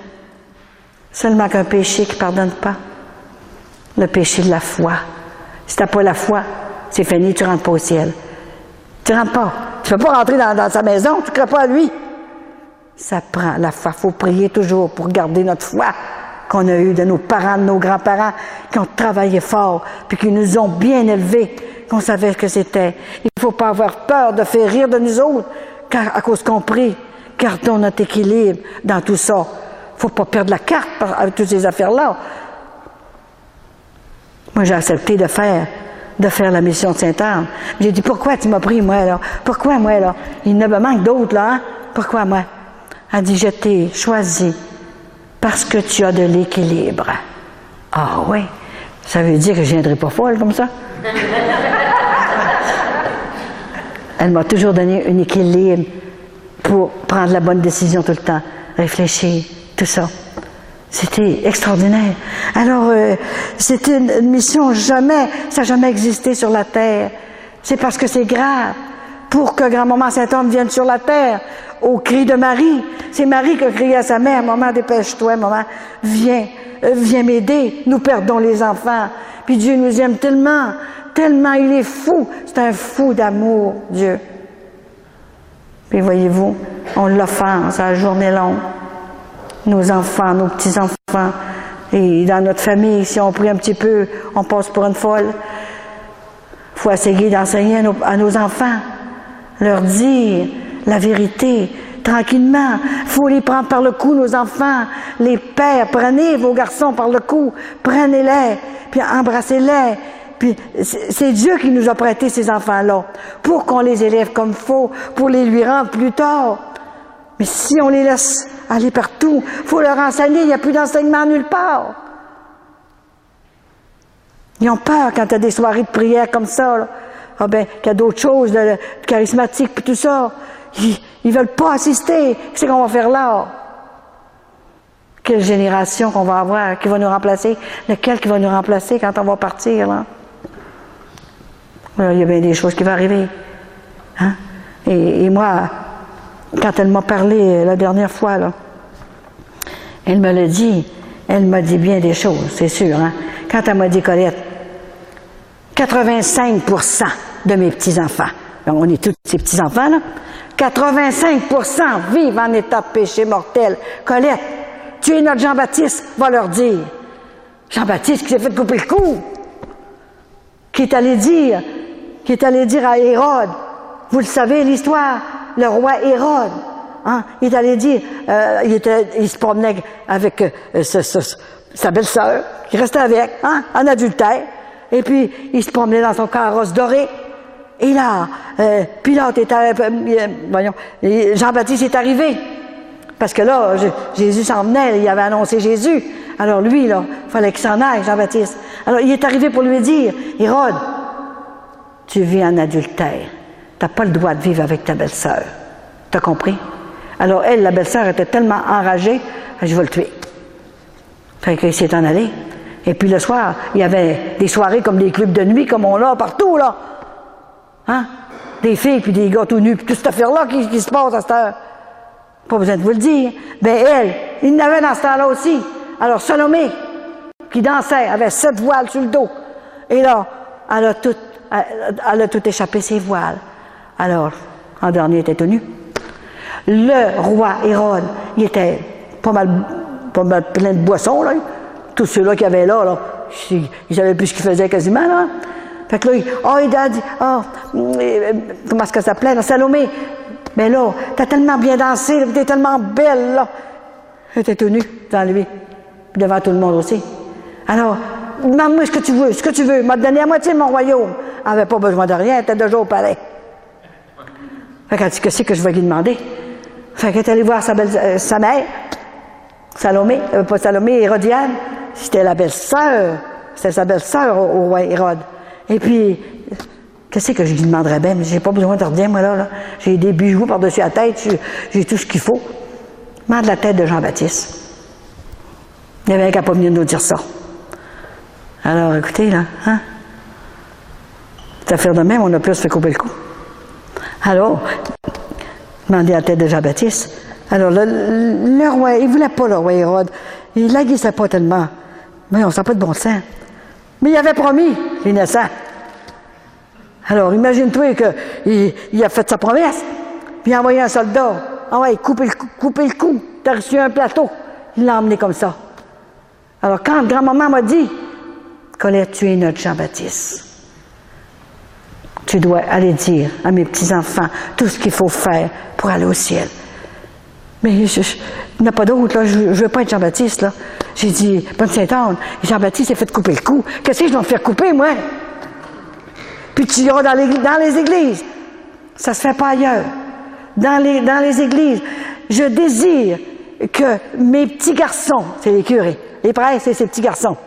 Seulement qu'un péché qui ne pardonne pas. Le péché de la foi. Si tu n'as pas la foi, c'est fini, tu ne rentres pas au ciel. Tu ne rentres pas. Tu ne peux pas rentrer dans sa maison, tu ne crois pas à lui. Ça prend la foi. Il faut prier toujours pour garder notre foi qu'on a eue de nos parents, de nos grands-parents, qui ont travaillé fort, puis qui nous ont bien élevés, qu'on savait ce que c'était. Il ne faut pas avoir peur de faire rire de nous autres, car à cause qu'on prie, gardons notre équilibre dans tout ça. Il ne faut pas perdre la carte avec toutes ces affaires-là. Moi, j'ai accepté de faire la mission de Sainte-Anne. J'ai dit, pourquoi tu m'as pris, moi, là? Pourquoi, moi, là? Il ne me manque d'autres, là, hein? Pourquoi, moi? Elle dit, je t'ai choisi parce que tu as de l'équilibre. Ah oui, ça veut dire que je ne viendrai pas folle comme ça. Elle m'a toujours donné un équilibre pour prendre la bonne décision tout le temps, réfléchir, tout ça. C'était extraordinaire. Alors, c'était une mission ça n'a jamais existé sur la terre. C'est parce que c'est grave. Pour que grand-maman Saint-Anne vienne sur la terre, au cri de Marie. C'est Marie qui a crié à sa mère, « Maman, dépêche-toi, maman, viens m'aider, nous perdons les enfants. » Puis Dieu nous aime tellement, il est fou. C'est un fou d'amour, Dieu. Puis voyez-vous, on l'offense à la journée longue. Nos enfants, nos petits-enfants. Et dans notre famille, si on prie un petit peu, on passe pour une folle. Il faut essayer d'enseigner à nos enfants, leur dire la vérité, tranquillement. Il faut les prendre par le cou, nos enfants. Les pères, prenez vos garçons par le cou, prenez-les, puis embrassez-les. Puis c'est Dieu qui nous a prêté ces enfants-là, pour qu'on les élève comme il faut, pour les lui rendre plus tard. Mais si on les laisse aller partout, il faut leur enseigner, il n'y a plus d'enseignement nulle part. Ils ont peur quand il y a des soirées de prière comme ça, là. Ah ben, qu'il y a d'autres choses, de charismatiques, puis tout ça. Ils veulent pas assister. Qu'est-ce qu'on va faire là? Quelle génération qu'on va avoir, qui va nous remplacer? Lequel qui va nous remplacer quand on va partir, là? Alors, il y a bien des choses qui vont arriver. Hein? Et moi, quand elle m'a parlé la dernière fois, là, elle me l'a dit. Elle m'a dit bien des choses, c'est sûr. Hein? Quand elle m'a dit, Colette, 85% de mes petits-enfants, on est tous ces petits-enfants, là, 85% vivent en état de péché mortel. Colette, tu es notre Jean-Baptiste, va leur dire. Jean-Baptiste qui s'est fait couper le cou, qui est allé dire à Hérode, vous le savez l'histoire, le roi Hérode, hein, il est allé dire, il se promenait avec sa belle-sœur, qui restait avec, hein, en adultère, et puis il se promenait dans son carrosse doré. Et là, Pilate Jean-Baptiste est arrivé. Parce que là, Jésus s'en venait, il avait annoncé Jésus. Alors lui, là, il fallait qu'il s'en aille, Jean-Baptiste. Alors il est arrivé pour lui dire, Hérode, tu vis en adultère. Tu n'as pas le droit de vivre avec ta belle-sœur. Tu as compris? Alors elle, la belle-sœur, était tellement enragée, je vais le tuer. Fait qu'il s'est en allé. Et puis le soir, il y avait des soirées comme des clubs de nuit, comme on l'a partout, là. Hein? Des filles, puis des gars tout nus, puis toute cette affaire-là qui se passe à cette heure. Pas besoin de vous le dire. Ben elle, il y en avait dans ce temps-là aussi. Alors Salomé, qui dansait, avait 7 voiles sur le dos. Et là, elle a tout échappé, ses voiles. Alors, en dernier, il était tout nu. Le roi Hérode, il était pas mal plein de boissons, là. Tous ceux-là qu'il y avait là, ils savaient plus ce qu'ils faisaient quasiment, là. Fait que là, il a dit, comment est-ce que ça s'appelait, là, Salomé? Mais là, t'as tellement bien dansé, t'es tellement belle, là. Elle était tout nue devant lui, puis devant tout le monde aussi. Alors, demande-moi ce que tu veux, m'a donné la moitié de mon royaume. Elle n'avait pas besoin de rien, elle était déjà au palais. Fait qu'elle dit, qu'est-ce que je vais lui demander? Fait qu'elle est allée voir sa mère, Salomé, pas Salomé, Hérodiane. C'était la belle-sœur, c'était sa belle-sœur au roi Hérode. Et puis, qu'est-ce que je lui demanderais bien? Mais j'ai pas besoin de rien, moi, là. J'ai des bijoux par-dessus la tête, j'ai tout ce qu'il faut. Mande la tête de Jean-Baptiste. Il n'y avait qu'à pas venir nous dire ça. Alors, écoutez, là, hein? Cette affaire de même, on a pu se faire couper le cou. Alors, demandez la tête de Jean-Baptiste. Alors, le roi, il ne voulait pas le roi Hérode. Il l'aiguissait pas tellement. Mais on sent pas de bon sens. Mais il avait promis, l'innocent. Alors, imagine-toi qu'il a fait sa promesse, puis il a envoyé un soldat. Ah ouais, couper le cou. T'as reçu un plateau. Il l'a emmené comme ça. Alors, quand grand-maman m'a dit, Colette, tu es notre Jean-Baptiste. Tu dois aller dire à mes petits-enfants tout ce qu'il faut faire pour aller au ciel. Mais il n'y en a pas d'autre, là. Je ne veux pas être Jean-Baptiste, là. J'ai dit, bonne Sainte-Anne, Jean-Baptiste s'est fait couper le cou. Qu'est-ce que je dois me faire couper, moi? Puis tu iras dans les églises. Ça se fait pas ailleurs. Dans les églises, je désire que mes petits garçons, c'est les curés, les prêtres, c'est ces petits garçons,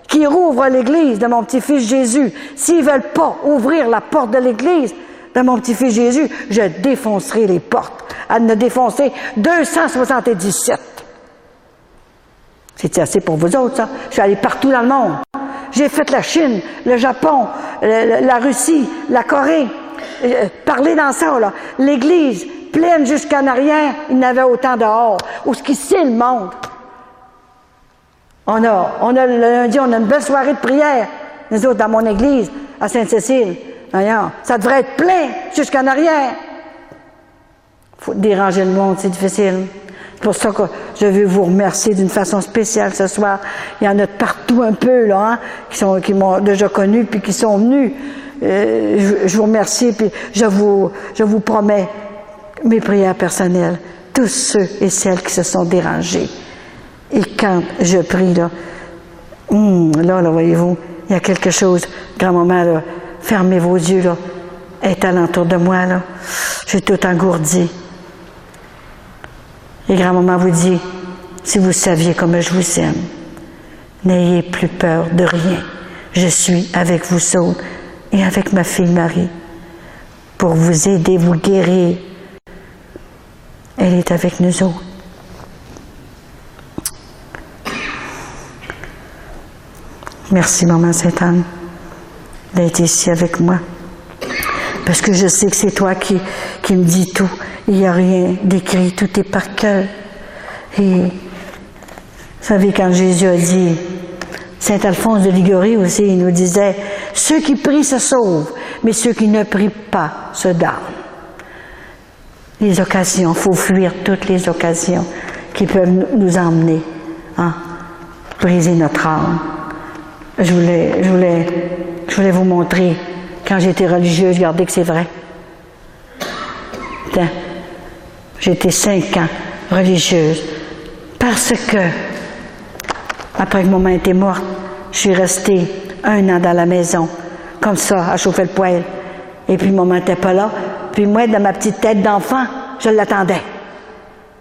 qui rouvrent l'église de mon petit-fils Jésus, s'ils ne veulent pas ouvrir la porte de l'église de mon petit-fils Jésus, je défoncerai les portes. À ne défoncer 277. C'est assez pour vous autres, ça? Je suis allé partout dans le monde. J'ai fait la Chine, le Japon, la Russie, la Corée. Parler dans ça, là. L'église pleine jusqu'en arrière, il y en avait autant dehors. Où ce qui sait le monde? On a le lundi, on a une belle soirée de prière. Nous autres, dans mon église, à Sainte-Cécile. Voyons, ça devrait être plein jusqu'en arrière. Faut déranger le monde, c'est difficile. C'est pour ça que je veux vous remercier d'une façon spéciale ce soir. Il y en a partout un peu, là, hein, qui m'ont déjà connu puis qui sont venus. Je vous remercie, puis je vous promets mes prières personnelles. Tous ceux et celles qui se sont dérangés. Et quand je prie, là, voyez-vous, il y a quelque chose. Grand-maman, là, fermez vos yeux, là, est alentour de moi, là. J'ai tout engourdi. Et grand-maman vous dit, si vous saviez comme je vous aime, n'ayez plus peur de rien. Je suis avec vous autres et avec ma fille Marie pour vous aider, vous guérir. Elle est avec nous autres. Merci, Maman Sainte-Anne, d'être ici avec moi. Parce que je sais que c'est toi qui me dis tout. Il n'y a rien d'écrit, tout est par cœur. Et vous savez, quand Jésus a dit, Saint Alphonse de Liguori aussi, il nous disait, ceux qui prient se sauvent, mais ceux qui ne prient pas se damnent. Les occasions, il faut fuir toutes les occasions qui peuvent nous emmener, hein, briser notre âme. Je voulais vous montrer, quand j'étais religieuse, regardez que c'est vrai. J'étais 5 ans religieuse parce que, après que maman était morte, je suis restée 1 an dans la maison, comme ça, à chauffer le poêle. Et puis maman n'était pas là. Puis moi, dans ma petite tête d'enfant, je l'attendais.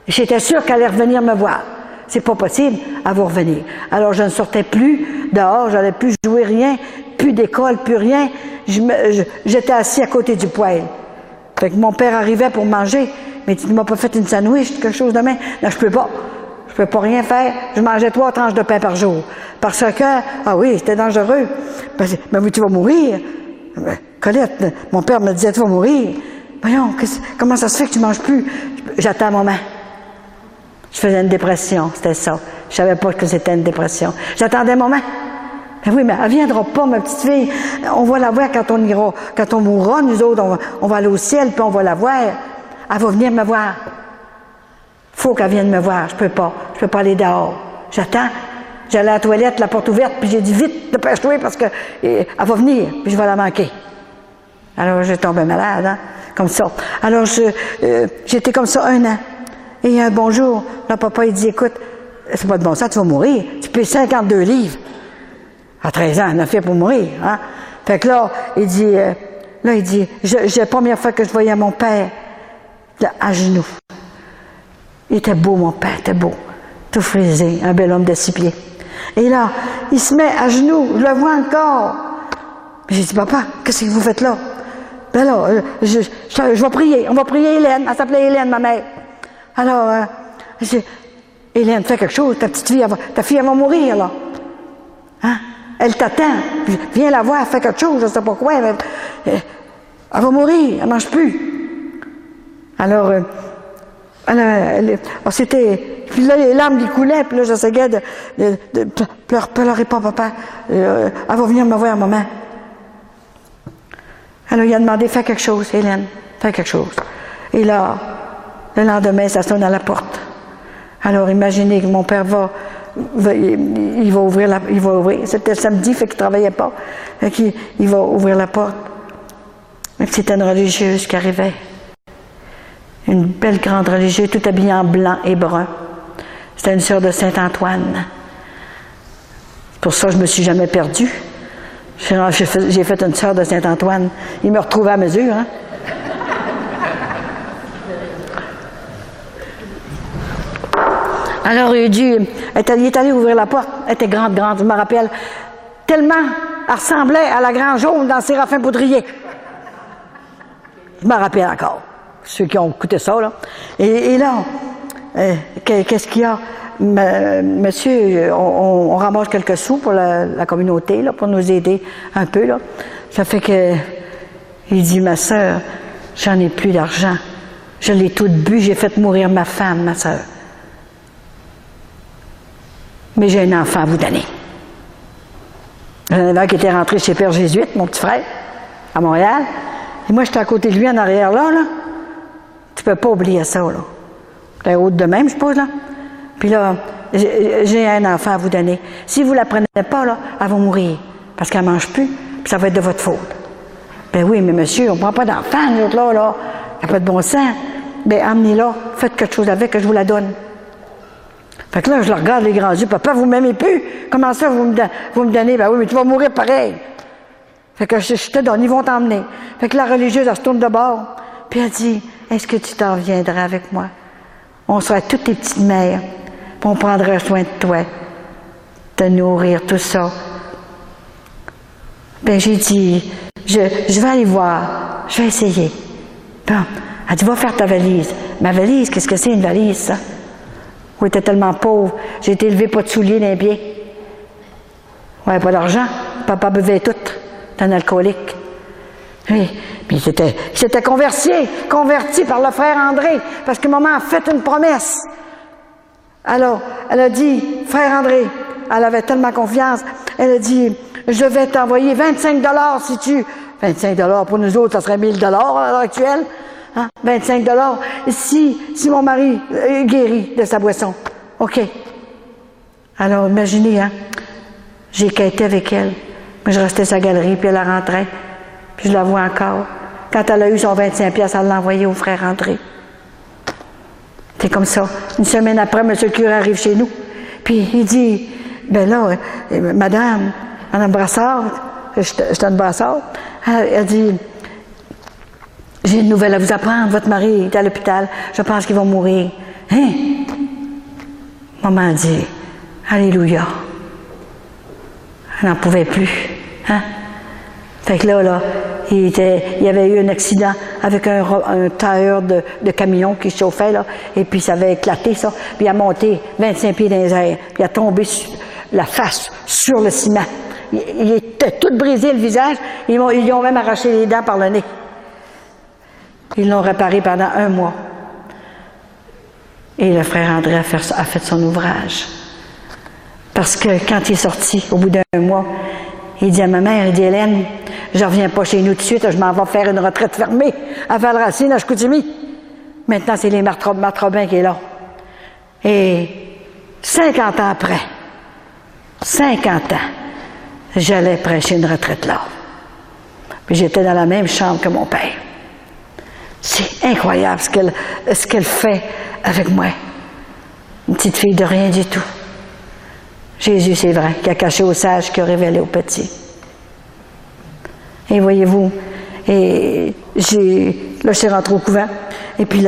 J'étais sûre qu'elle allait revenir me voir. C'est pas possible, elle va revenir. Alors je ne sortais plus dehors, j'allais plus jouer rien, plus d'école, plus rien. J'étais assis à côté du poêle. Fait que mon père arrivait pour manger, mais tu ne m'as pas fait une sandwich, quelque chose de même. Non, je peux pas. Je peux pas rien faire. Je mangeais 3 tranches de pain par jour. Parce que, ah oui, c'était dangereux. Ben oui, tu vas mourir. Colette, mon père me disait, tu vas mourir. Voyons, comment ça se fait que tu manges plus? J'attends maman. Je faisais une dépression, c'était ça. Je savais pas que c'était une dépression. J'attendais maman. Ben oui, mais elle viendra pas, ma petite fille. On va la voir quand on ira, quand on mourra, nous autres, on va aller au ciel, puis on va la voir. Elle va venir me voir. Faut qu'elle vienne me voir. Je peux pas aller dehors. J'attends. J'allais à la toilette, la porte ouverte, puis j'ai dit vite, dépêche-toi, parce que elle va venir, puis je vais la manquer. Alors, j'ai tombé malade, hein, comme ça. Alors, j'étais comme ça 1 an. Et un bon jour, là, papa, il dit, écoute, c'est pas de bon sens, tu vas mourir. Tu payes 52 livres. À 13 ans, on a fait pour mourir, hein. Fait que là, il dit, la première fois que je voyais mon père, là, à genoux. Il était beau, mon père, était beau. Tout frisé, un bel homme de 6 pieds. Et là, il se met à genoux, je le vois encore. J'ai dit, papa, qu'est-ce que vous faites là? Ben là, je vais prier. On va prier Hélène. Elle s'appelait Hélène, ma mère. Alors, Je dis, Hélène, fais quelque chose, ta fille, elle va mourir, là. Hein? Elle t'attend. Viens la voir, fais quelque chose, je ne sais pas quoi. Mais, elle va mourir, elle ne mange plus. Alors, c'était... Puis là, les larmes qui coulaient, puis là, j'essayais de pleurer pas, papa. Elle va venir me voir, maman. Alors, il a demandé, fais quelque chose, Hélène, fais quelque chose. Et là, le lendemain, ça sonne à la porte. Alors, imaginez que mon père il va ouvrir. C'était samedi, fait qu'il ne travaillait pas. Fait qu'il va ouvrir la porte. Et puis, c'était une religieuse qui arrivait. Une belle grande religieuse, tout habillée en blanc et brun. C'était une sœur de Saint-Antoine. Pour ça, je ne me suis jamais perdue. J'ai fait une sœur de Saint-Antoine. Il me retrouvait à mesure, hein? Alors, il est allé ouvrir la porte. Elle était grande, je me rappelle. Tellement, elle ressemblait à la grande jaune dans Séraphin Poudrier. Je me rappelle encore. Ceux qui ont écouté ça, là. Et là, qu'est-ce qu'il y a? Monsieur, on ramasse quelques sous pour la communauté, là, pour nous aider un peu, là. Ça fait que, il dit, ma sœur, j'en ai plus d'argent. Je l'ai tout bu, j'ai fait mourir ma femme, ma sœur. Mais j'ai un enfant à vous donner. J'en avais un qui était rentré chez Père Jésuite, mon petit frère, à Montréal. Et moi, j'étais à côté de lui, en arrière, là. Tu peux pas oublier ça, là. T'es haute de même, je suppose, là. Puis là, j'ai un enfant à vous donner. Si vous la prenez pas, là, elle va mourir. Parce qu'elle mange plus, puis ça va être de votre faute. Ben oui, mais monsieur, on prend pas d'enfant, nous autres, là. Il n'y a pas de bon sens. Ben, emmenez-la, faites quelque chose avec, que je vous la donne. Fait que là, je la regarde les grands yeux. Papa, vous m'aimez plus? Comment ça, vous me donnez? Ben oui, mais tu vas mourir pareil. Fait que je te donne, ils vont t'emmener. Fait que la religieuse, elle se tourne de bord. Puis elle dit, est-ce que tu t'en viendrais avec moi? On serait toutes tes petites mères. Puis on prendrait soin de toi. Te nourrir, tout ça. Ben j'ai dit, je vais aller voir. Je vais essayer. Bon, elle dit, va faire ta valise. Ma valise, qu'est-ce que c'est une valise, ça? Oui, t'es tellement pauvre. J'ai été élevé pas de souliers dans les pieds. Ouais, pas d'argent. Papa buvait tout. T'es un alcoolique. Oui. Puis il s'était converti par le frère André, parce que maman a fait une promesse. Alors, elle a dit, frère André, elle avait tellement confiance, elle a dit, je vais t'envoyer 25 $ si tu... 25 $ pour nous autres, ça serait 1000 $ à l'heure actuelle. Hein? 25 $ si mon mari est guéri de sa boisson. OK. Alors, imaginez, hein, j'ai quitté avec elle. Mais je restais à sa galerie, puis elle rentrait. Puis je la vois encore. Quand elle a eu son 25 $, elle l'a envoyé au frère André. C'est comme ça. Une semaine après, M. le curé arrive chez nous. Puis il dit, ben là, madame Brassard, j'étais une Brassard, elle dit, j'ai une nouvelle à vous apprendre, votre mari est à l'hôpital, je pense qu'il va mourir. Hein? Maman dit, alléluia. Elle n'en pouvait plus. Hein? Fait que là, il y avait eu un accident avec un tailleur de camion qui chauffait, là, et puis ça avait éclaté, ça. Puis il a monté 25 pieds dans les airs, puis il a tombé la face sur le ciment. Il était tout brisé, le visage. Ils lui ont même arraché les dents par le nez. Ils l'ont réparé pendant 1 mois. Et le frère André a fait son ouvrage. Parce que quand il est sorti, au bout d'1 mois, il dit à ma mère, il dit, Hélène, je reviens pas chez nous tout de suite, je m'en vais faire une retraite fermée à Val-Racine, à Chicoutimi. Maintenant, c'est les Martrobins qui est là. Et 50 ans après, 50 ans, j'allais prêcher une retraite là. Puis j'étais dans la même chambre que mon père. C'est incroyable ce qu'elle fait avec moi. Une petite fille de rien du tout. Jésus, c'est vrai, qui a caché aux sages, qui a révélé aux petits. Et voyez-vous, là, je suis rentrée au couvent, et puis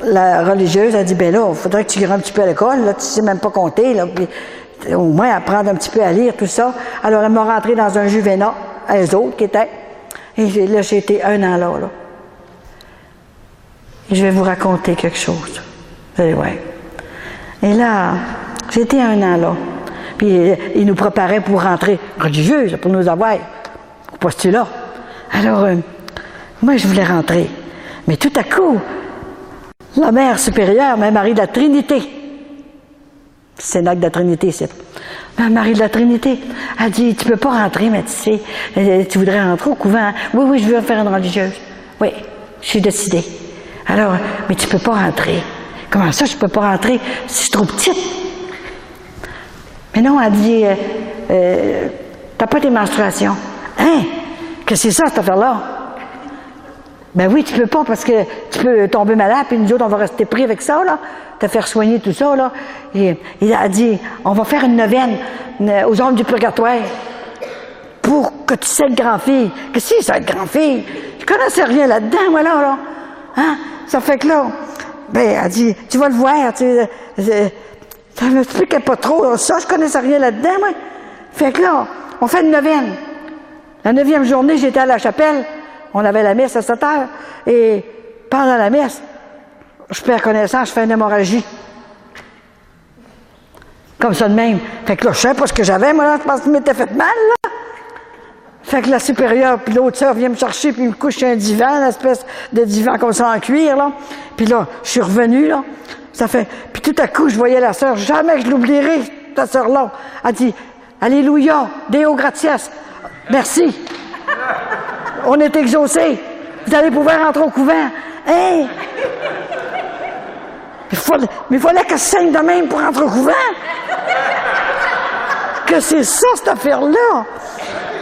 la religieuse a dit, ben là, il faudrait que tu iras un petit peu à l'école, là, tu sais même pas compter, là, puis au moins apprendre un petit peu à lire, tout ça. Alors, elle m'a rentrée dans un juvénat, à eux autres qui étaient, et là, j'ai été 1 an là. Et je vais vous raconter quelque chose. Vous allez voir. Et là, j'étais 1 an là. Puis ils nous préparaient pour rentrer religieuse, pour nous avoir au postulat. Alors, moi, je voulais rentrer. Mais tout à coup, la mère supérieure, Mère Marie de la Trinité, c'est l'acte de la Trinité, c'est Mère Marie de la Trinité, a dit, tu peux pas rentrer, mais tu sais, tu voudrais rentrer au couvent. Oui, oui, je veux faire une religieuse. Oui, je suis décidée. Alors, mais tu peux pas rentrer. Comment ça, je peux pas rentrer? Je suis trop petite. Mais non, elle dit, t'as pas tes menstruations. Hein? Qu'est-ce que c'est ça, cette affaire-là? Ben oui, tu peux pas parce que tu peux tomber malade, puis nous autres, on va rester pris avec ça, là. Te faire soigner tout ça, là. Et il a dit, on va faire une neuvaine aux hommes du purgatoire pour que tu sais le grand-fille. Qu'est-ce que c'est, ça, le grand-fille? Je connaissais rien là-dedans, moi, là. Hein? Ça fait que là, ben, elle dit, tu vas le voir, tu sais, ça m'expliquait pas trop, ça, je connaissais rien là-dedans, moi. Fait que là, on fait une neuvaine. La 9e journée, j'étais à la chapelle. On avait la messe à 7 heures. Et pendant la messe, je perds connaissance, je fais une hémorragie. Comme ça de même. Fait que là, je sais pas ce que j'avais, moi, là, je pense qu'il m'était fait mal, là. Fait que la supérieure, puis l'autre sœur vient me chercher, puis il me couche sur un divan, une espèce de divan comme ça en cuir, là. Puis là, je suis revenue, là. Ça fait... Puis tout à coup, je voyais la sœur, jamais je l'oublierai, ta sœur-là. Elle dit, Alléluia, Deo gratias. Merci. On est exaucés. Vous allez pouvoir rentrer au couvent. Hein? Mais il fallait qu'elle saigne de même pour rentrer au couvent. Que c'est ça, cette affaire-là?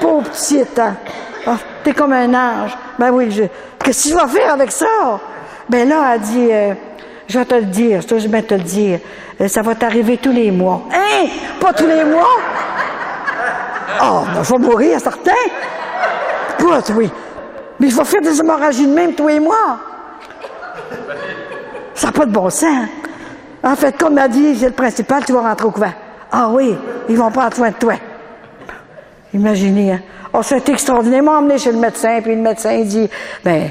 Pauvre petit étant. Oh, t'es comme un ange. Ben oui, qu'est-ce que tu vas faire avec ça? Ben là, elle dit, je vais te le dire, je vais te le dire. Ça va t'arriver tous les mois. Hein? Pas tous les mois? Oh, ben, je vais mourir, certain. Écoute, oui. Mais je vais faire des hémorragies de même tous les mois. Ça n'a pas de bon sens. En fait, comme m'a dit, c'est le principal, tu vas rentrer au couvent. Ah oui, ils vont prendre soin de toi. Imaginez, hein. Oh, c'était extraordinaire. Ils m'ont emmené chez le médecin, puis le médecin, il dit, ben,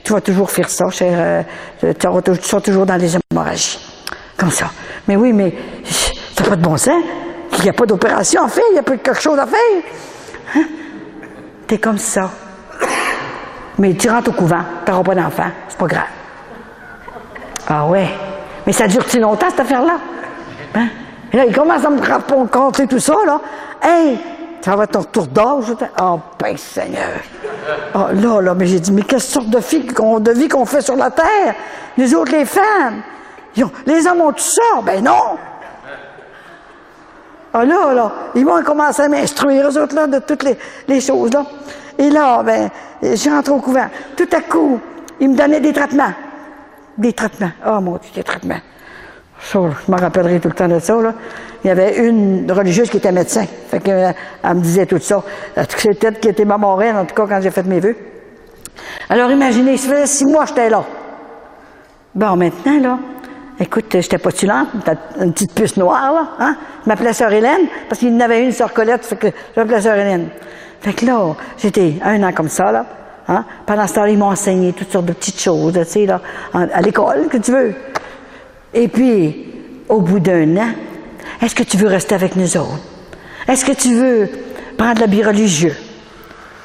tu vas toujours faire ça, cher, tu seras toujours dans les hémorragies. Comme ça. Mais oui, mais ça n'a pas de bon sens. Il n'y a pas d'opération à faire, il n'y a pas quelque chose à faire. Hein? T'es comme ça. Mais tu rentres au couvent, tu n'auras pas d'enfant, c'est pas grave. Ah ouais. Mais ça dure-tu longtemps, cette affaire-là? Hein? Et là, il commence à me raconter tout ça, là. Hey, ça va être ton tour d'âge. Oh, ben, Seigneur. Oh, là, mais j'ai dit, mais quelle sorte de vie qu'on fait sur la terre? Les autres, les femmes. Les hommes ont tout ça? Ben non. Ah là, ils vont commencer à m'instruire, eux autres, là, de toutes les choses, là. Et là, ben, je rentre au couvent. Tout à coup, ils me donnaient des traitements. Des traitements. Oh, mon Dieu, des traitements. Ça, je me rappellerai tout le temps de ça, là. Il y avait une religieuse qui était médecin. Fait que, elle me disait tout ça. C'est peut-être qui était ma moraine, en tout cas, quand j'ai fait mes vœux. Alors, imaginez, ça faisait 6 mois que j'étais là. Bon, maintenant, là, écoute, j'étais postulante, une petite puce noire, là, hein. Je m'appelais Sœur Hélène, parce qu'il y en avait une, Sœur Colette, fait que je m'appelais Sœur Hélène. Fait que là, j'étais 1 an comme ça, là. Hein? Pendant ce temps-là, ils m'ont enseigné toutes sortes de petites choses, tu sais, là, à l'école, que tu veux. Et puis, au bout d'1 an, est-ce que tu veux rester avec nous autres? Est-ce que tu veux prendre l'habit religieux?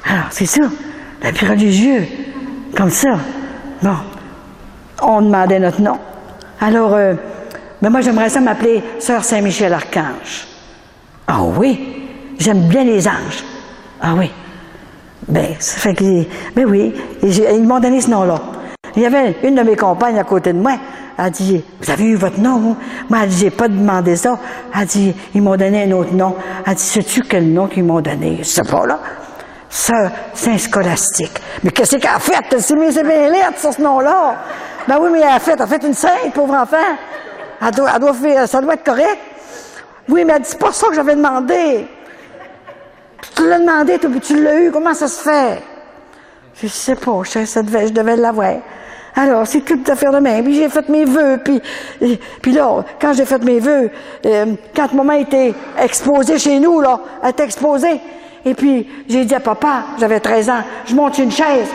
Alors, c'est ça, l'habit religieux, comme ça. Bon, on demandait notre nom. Alors, ben moi, j'aimerais ça m'appeler Sœur Saint-Michel-Archange. Ah oui, j'aime bien les anges. Ah oui. Ben, ça fait que, ben oui, ils m'ont donné ce nom-là. Il y avait une de mes compagnes à côté de moi, elle dit, vous avez eu votre nom? Moi, elle dit, j'ai pas demandé ça. Elle dit, ils m'ont donné un autre nom. Elle dit, sais-tu quel nom qu'ils m'ont donné? Je sais pas, là. Sœur Saint-Scolastique. Mais qu'est-ce qu'elle a fait? C'est bien lettre, ça, ce nom-là. Ben oui, mais elle a fait une sainte, pauvre enfant. Elle doit faire, ça doit être correct. Oui, mais elle dit, c'est pas ça que j'avais demandé. Tu l'as demandé, puis tu l'as eu, comment ça se fait? Je sais pas, je devais l'avoir. Alors, c'est toute affaire de même. Puis j'ai fait mes vœux, puis là, quand j'ai fait mes vœux, quand maman était exposée chez nous, là, elle était exposée. Et puis, j'ai dit à papa, j'avais 13 ans, je monte sur une chaise.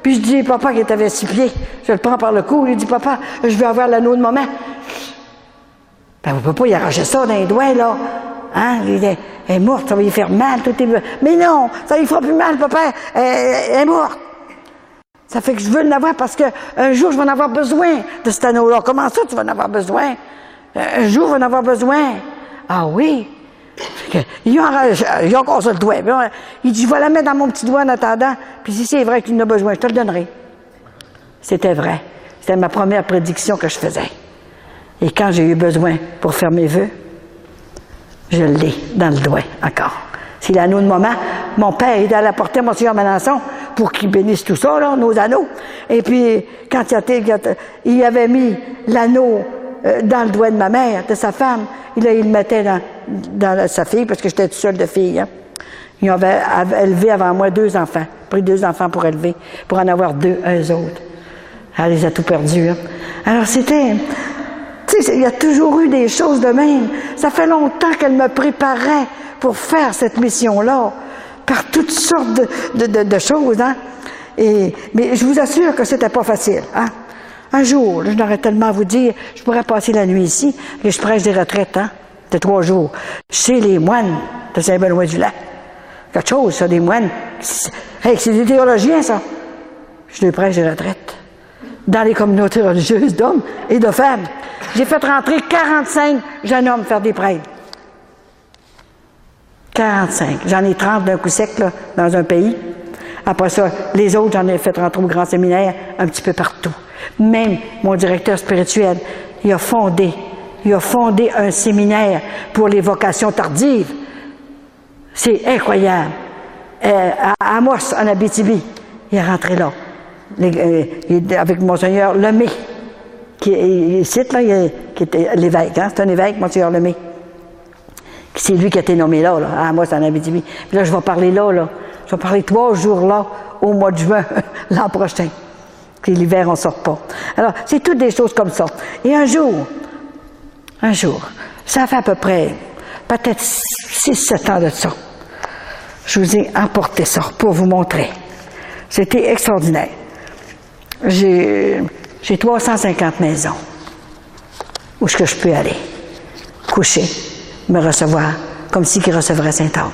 Puis je dis, papa qui avait 6 pieds, je le prends par le cou, il dit, papa, je veux avoir l'anneau de maman. Ben, on ne peut pas y arracher ça dans les doigts, là. Hein? Elle est morte, ça va lui faire mal, tout est... Mais non, ça lui fera plus mal, papa, elle est morte. Ça fait que je veux l'avoir parce qu'un jour, je vais en avoir besoin de cet anneau-là. Comment ça, tu vas en avoir besoin? Un jour, je vais en avoir besoin. Ah oui? Il a encore ça le doigt. Il dit, je vais la mettre dans mon petit doigt en attendant. Puis si c'est vrai qu'il en a besoin, je te le donnerai. C'était vrai. C'était ma première prédiction que je faisais. Et quand j'ai eu besoin pour faire mes vœux, je l'ai dans le doigt encore. C'est l'anneau de maman. Mon père est allé apporter à Monseigneur Melançon pour qu'il bénisse tout ça, là, nos anneaux. Et puis, quand il avait mis l'anneau dans le doigt de ma mère, de sa femme, il le mettait dans sa fille, parce que j'étais toute seule de fille. Hein. Ils avaient élevé avant moi 2 enfants. Pris 2 enfants pour élever, pour en avoir 2, eux autres. Elle les a tout perdus. Hein. Alors, c'était... Tu sais, il y a toujours eu des choses de même. Ça fait longtemps qu'elle me préparait pour faire cette mission-là, par toutes sortes de choses. Hein. Mais je vous assure que c'était pas facile. Hein. Un jour, là, je n'aurais tellement à vous dire, je pourrais passer la nuit ici, et je prêche des retraites, hein, de 3 jours. Chez les moines de Saint-Benoît-du-Lac. Quelque chose, ça, des moines. Hey, c'est des théologiens, ça. Je les prêche des retraites. Dans les communautés religieuses d'hommes et de femmes. J'ai fait rentrer 45 jeunes hommes faire des prêtres. 45. J'en ai 30 d'un coup sec, là, dans un pays. Après ça, les autres, j'en ai fait rentrer au grand séminaire, un petit peu partout. Même mon directeur spirituel, il a fondé un séminaire pour les vocations tardives. C'est incroyable. À Amos, en Abitibi, il est rentré là. Avec Monseigneur Lemay, qui est ici, là, qui était l'évêque, hein, c'est un évêque, Monseigneur Lemay. C'est lui qui a été nommé là, à Amos, en Abitibi. Puis là, je vais parler là. Je vais parler 3 jours là, au mois de juin, l'an prochain. Puis l'hiver, on ne sort pas. Alors, c'est toutes des choses comme ça. Et un jour, ça fait à peu près, peut-être 6-7 ans de ça, je vous ai emporté ça pour vous montrer. C'était extraordinaire. J'ai 350 maisons où est-ce que je peux aller, coucher, me recevoir, comme si qui recevrait Saint-Anne.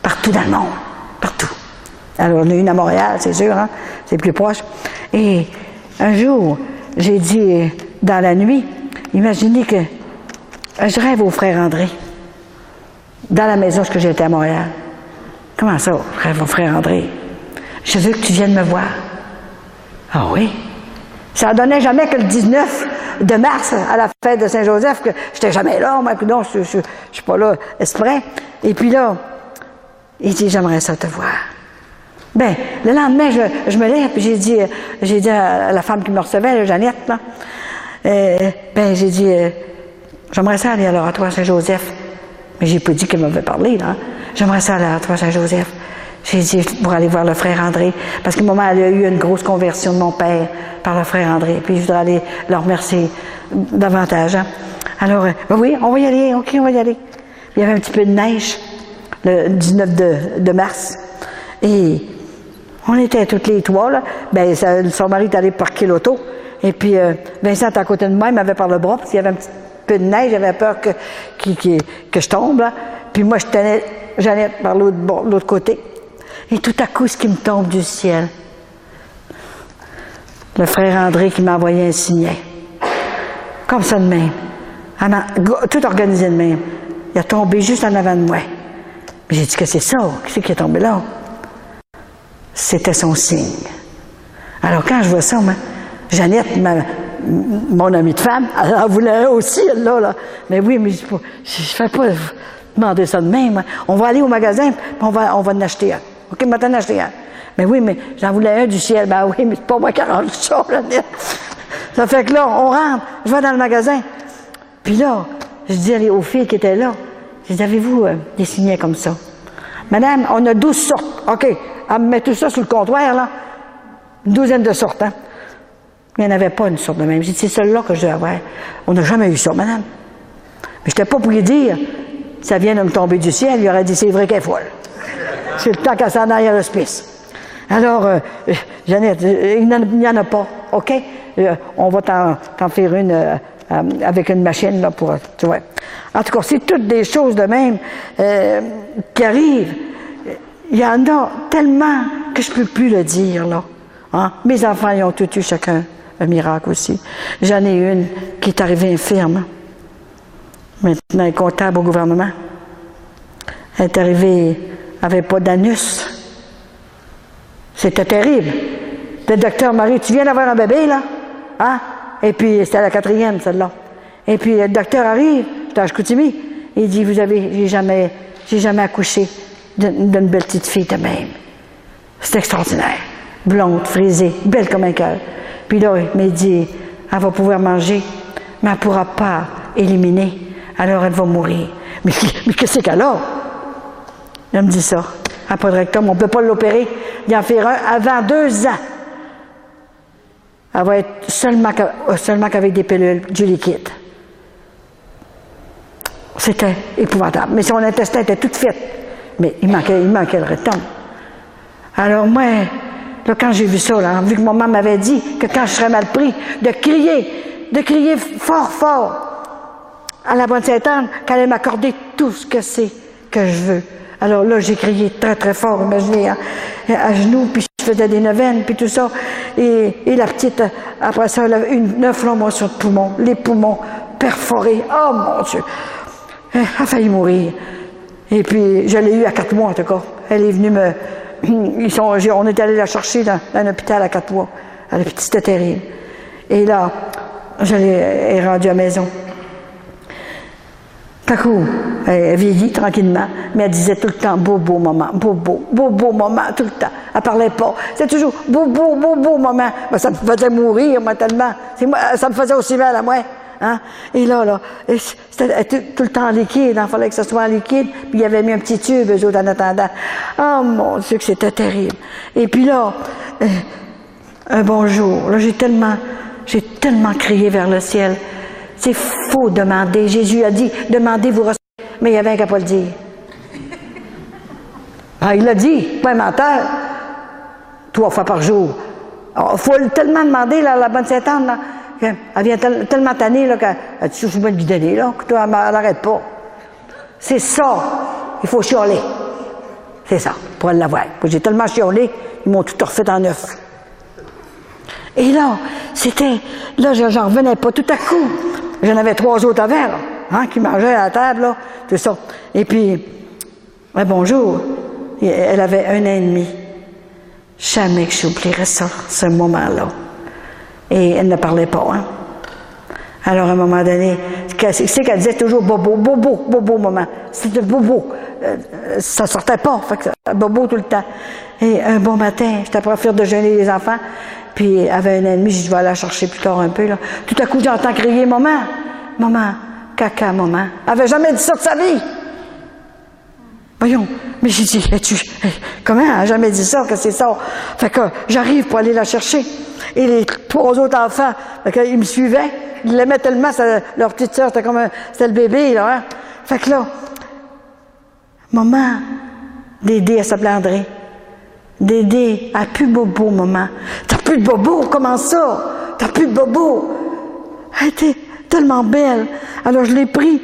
Partout dans le monde, partout. Alors, on a une à Montréal, c'est sûr, hein? C'est plus proche. Et un jour, j'ai dit, dans la nuit, imaginez que je rêve au frère André, dans la maison où j'étais à Montréal. Comment ça, je rêve au frère André? Je veux que tu viennes me voir. Ah oui? Ça ne donnait jamais que le 19 de mars, à la fête de Saint-Joseph, que je n'étais jamais là, moi, non, je ne suis pas là exprès. Et puis là, il dit, j'aimerais ça te voir. Ben, le lendemain, je me lève, puis j'ai dit à la femme qui me recevait, là, Jeannette, là, j'ai dit, j'aimerais ça aller à l'oratoire Saint-Joseph. Mais j'ai pas dit qu'elle m'avait parlé, là. J'aimerais ça aller à l'oratoire Saint-Joseph. J'ai dit, pour aller voir le frère André, parce que maman, elle a eu une grosse conversion de mon père par le frère André, puis je voudrais aller le remercier davantage. Hein. Alors, ben oui, on va y aller, OK, on va y aller. Il y avait un petit peu de neige, le 19 de mars, et on était toutes les 3, là. Ben, son mari est allé parquer l'auto, et puis Vincent était à côté de moi, il m'avait par le bras, parce qu'il y avait un petit peu de neige, j'avais peur que je tombe, là. Puis moi, je tenais Jeannette par l'autre côté. Et tout à coup, ce qui me tombe du ciel, le frère André qui m'a envoyé un signet. Comme ça de même. Tout organisé de même. Il a tombé juste en avant de moi. Mais j'ai dit que c'est ça. Qui c'est qui est tombé là? C'était son signe. Alors quand je vois ça, moi, Jeannette, mon amie de femme, elle en voulait un aussi, elle là. Mais oui, mais je ne fais pas demander ça de même. Moi. On va aller au magasin, puis on va en acheter un. OK, maintenant, en acheter un. Mais oui, mais j'en voulais un du ciel. Ben oui, mais c'est pas moi qui arrange ça, Jeannette. Ça fait que là, on rentre, je vais dans le magasin. Puis là, je dis aux filles qui étaient là, je dis, avez-vous des signets comme ça? Madame, on a 12 sortes. OK, elle me met tout ça sur le comptoir, là. Une douzaine de sortes, hein. Il n'y en avait pas une sorte de même. J'ai dit, c'est celle-là que je dois avoir. On n'a jamais eu ça, madame. Mais je n'étais pas pour lui dire, ça vient de me tomber du ciel. Il aurait dit, c'est vrai qu'elle est folle. C'est le temps qu'elle s'en aille à l'hospice. Alors, Jeannette, il n'y en a pas, OK? On va t'en faire une avec une machine, là, pour, tu vois. En tout cas, c'est toutes des choses de même qui arrivent. Il y en a tellement que je peux plus le dire, là. Hein? Mes enfants, ils ont tout eu chacun un miracle aussi. J'en ai une qui est arrivée infirme. Maintenant, elle est comptable au gouvernement. Elle est arrivée, elle n'avait pas d'anus. C'était terrible. Le docteur Marie, tu viens d'avoir un bébé, là? Hein? Et puis, c'était la 4e, celle-là. Et puis, le docteur arrive, j'étais à Chicoutimi, il dit, j'ai jamais accouché d'une belle petite fille de même. C'est extraordinaire. Blonde, frisée, belle comme un cœur. Puis là, il m'a dit, elle va pouvoir manger, mais elle ne pourra pas éliminer, alors elle va mourir. Mais qu'est-ce qu'elle a? Elle me dit ça. Elle n'a pas de rectum, on ne peut pas l'opérer. Il en fait un avant 2 ans. Elle va être seulement qu'avec des pilules, du liquide. C'était épouvantable. Mais son intestin était tout fait. Mais il manquait le rectum. Alors moi, là, quand j'ai vu ça, là, vu que maman m'avait dit que quand je serais mal pris, de crier fort, fort à la bonne Sainte-Anne, qu'elle allait m'accorder tout ce que c'est que je veux. Alors là, j'ai crié très, très fort, imaginez, hein, à genoux, puis je faisais des neuvaines, puis tout ça. Et la petite, après ça, elle a eu une inflammation de poumons, les poumons perforés. Oh mon Dieu! Elle a failli mourir. Et puis, je l'ai eue à 4 mois, en tout cas. Elle est venue on est allé la chercher dans un hôpital à 4 mois. C'était terrible. Et là, elle est rendue à la maison. Tout à coup, elle vieillit tranquillement, mais elle disait tout le temps « Bobo, maman, bobo, bobo, maman », tout le temps. Elle parlait pas. C'était toujours « Bobo, bobo, maman ». Ben, ça me faisait mourir, moi, tellement. Ça me faisait aussi mal à moi. Hein? Et là, c'était tout le temps en liquide. Il fallait que ce soit en liquide. Puis il y avait mis un petit tube, eux autres, en attendant. Oh mon Dieu, que c'était terrible. Et puis là, un bon jour, là, j'ai tellement crié vers le ciel. C'est faux demander. Jésus a dit, demandez, vous recevez. Mais il y avait un qui n'a pas le dire. Ah, il l'a dit, pas un menteur. 3 fois par jour. Il faut tellement demander, là, la bonne Sainte-Anne, là. Elle vient tellement tannée, là, qu'elle dit, je vais lui donner, là, que toi, elle n'arrête pas. C'est ça. Il faut chialer. C'est ça, pour l'avoir. J'ai tellement chiolé, ils m'ont tout refait en neuf. Et là, j'en revenais pas tout à coup. J'en avais 3 autres avant, là, hein, qui mangeaient à la table, là, tout ça. Et puis, un bonjour, elle avait 1 an et demi. Jamais que j'oublierais ça, ce moment-là. Et elle ne parlait pas, hein. Alors, à un moment donné, c'est qu'elle disait toujours bobo, bobo, bobo, maman. C'était bobo. Ça sortait pas, fait que bobo tout le temps. Et un bon matin, j'étais prêt à faire déjeuner les enfants, puis elle avait 1 an et demi, je vais aller la chercher plus tard un peu, là. Tout à coup, j'entends crier, maman, maman, caca, maman. Elle avait jamais dit ça de sa vie. Voyons, mais j'ai dit, comment elle n'a jamais dit ça, que c'est ça? Fait que j'arrive pour aller la chercher. Et les 3 autres enfants, ils me suivaient, ils l'aimaient tellement, leur petite sœur, c'était le bébé, là, hein? Fait que là, maman, Dédé, elle s'appelait André. Dédé, elle n'a plus de bobo, maman. T'as plus de bobo, comment ça? T'as plus de bobo. Elle était tellement belle. Alors je l'ai pris,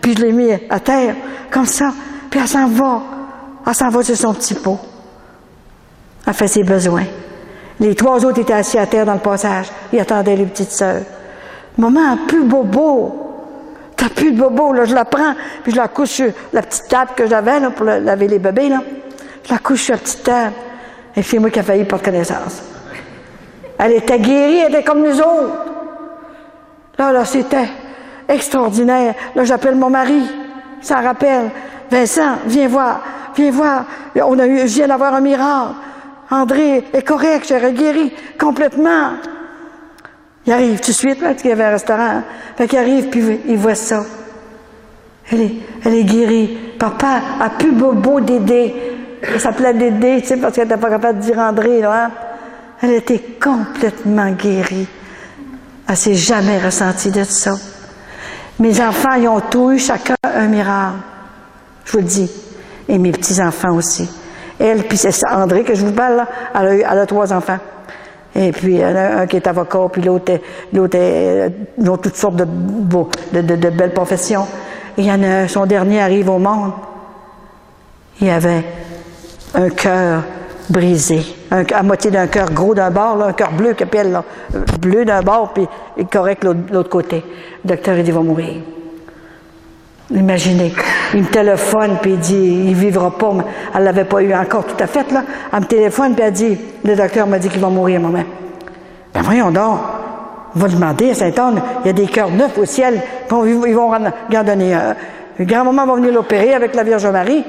puis je l'ai mis à terre, comme ça. Puis elle s'en va. Elle s'en va sur son petit pot. Elle fait ses besoins. Les 3 autres étaient assis à terre dans le passage. Ils attendaient les petites sœurs. Maman, plus bobo. T'as plus de bobo, là. Je la prends, puis je la couche sur la petite table que j'avais, là, pour laver les bébés, là. Je la couche sur la petite table. Et c'est moi qui a failli porter connaissance. Elle était guérie, elle était comme nous autres. Là, c'était extraordinaire. Là, j'appelle mon mari. Ça rappelle. Vincent, viens voir. Je viens d'avoir un miracle. André est correct, j'ai guéri complètement. Il arrive tout de suite, là, parce qu'il y avait un restaurant. Fait qu'il arrive, puis il voit ça. Elle est guérie. Papa a plus bobo Dédé. Elle s'appelait Dédé, tu sais, parce qu'elle n'était pas capable de dire André, là. Hein? Elle était complètement guérie. Elle s'est jamais ressentie de ça. Mes enfants, ils ont tous eu chacun un miracle. Je vous le dis. Et mes petits-enfants aussi. Elle, puis c'est André que je vous parle, là, elle a 3 enfants. Et puis, il y en a un qui est avocat, puis l'autre, ils ont toutes sortes de belles professions. Et il y en a un, son dernier arrive au monde. Il avait un cœur brisé, à moitié d'un cœur gros d'un bord, là, un cœur bleu qu'il appelle, là, bleu d'un bord, puis correct de l'autre côté. Le docteur, il dit, il va mourir. Imaginez, il me téléphone, puis il dit, il vivra pas, mais elle l'avait pas eu encore tout à fait, là. Elle me téléphone, puis elle dit, le docteur m'a dit qu'il va mourir, maman. Ben voyons donc, on va demander à Saint-Anne, il y a des cœurs neufs au ciel, puis ils vont en donner un. Le grand-maman va venir l'opérer avec la Vierge Marie.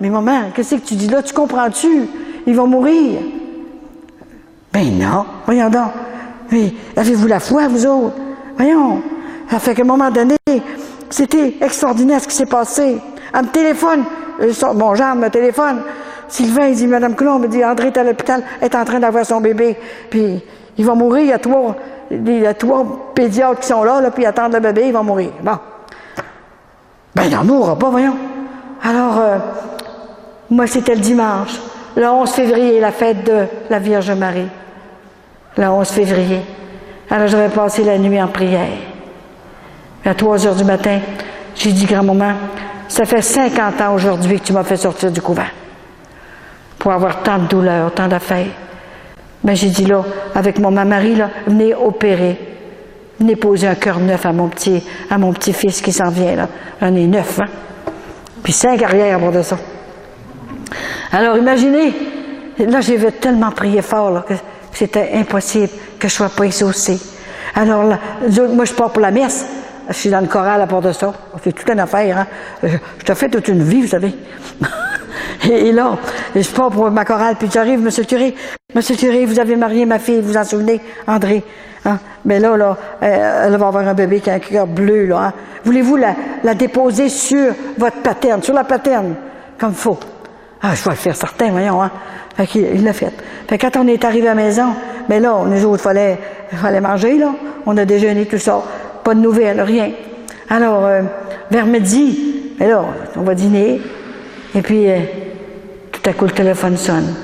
Mais maman, qu'est-ce que tu dis là? Tu comprends-tu? Il va mourir. Ben non, voyons donc. Mais avez-vous la foi, vous autres? Voyons. Ça fait qu'à un moment donné, c'était extraordinaire ce qui s'est passé. Elle me téléphone, mon genre me téléphone. Sylvain, il dit, Madame Coulombe, il dit, André est à l'hôpital, est en train d'avoir son bébé. Puis, il va mourir, il y a trois pédiatres qui sont là, puis ils attendent le bébé, il va mourir. Bon. Ben, il n'en mourra pas, voyons. Alors, moi, c'était le dimanche. Le 11 février, la fête de la Vierge Marie. Le 11 février. Alors, j'avais passé la nuit en prière. À 3 heures du matin, j'ai dit, grand-maman, ça fait 50 ans aujourd'hui que tu m'as fait sortir du couvent. Pour avoir tant de douleurs, tant d'affaires. Ben, j'ai dit, là, avec mon mari, là, venez opérer. Venez poser un cœur neuf à mon petit-fils qui s'en vient, là. J'en ai 9, hein. Puis 5 arrière à bord de ça. Alors, imaginez, là, j'avais tellement prié fort, là, que c'était impossible que je ne sois pas exaucée. Alors, là, moi, je pars pour la messe. Je suis dans le choral à part de ça. C'est toute une affaire, hein. Je te fais toute une vie, vous savez. Et là, je pars pour ma chorale, puis j'arrive, Monsieur le curé, vous avez marié ma fille, vous vous en souvenez, André? Hein? Mais là, elle va avoir un bébé qui a un cœur bleu, là. Hein? Voulez-vous la déposer sur votre paterne, sur la paterne, comme il faut? Ah, je vais le faire certain, voyons, hein. Fait qu'il l'a fait. Fait que quand on est arrivé à la maison, mais là, nous autres, il fallait manger, là. On a déjeuné, tout ça. Pas de nouvelles, rien. Alors, vers midi, mais là, on va dîner. Et puis, tout à coup, le téléphone sonne.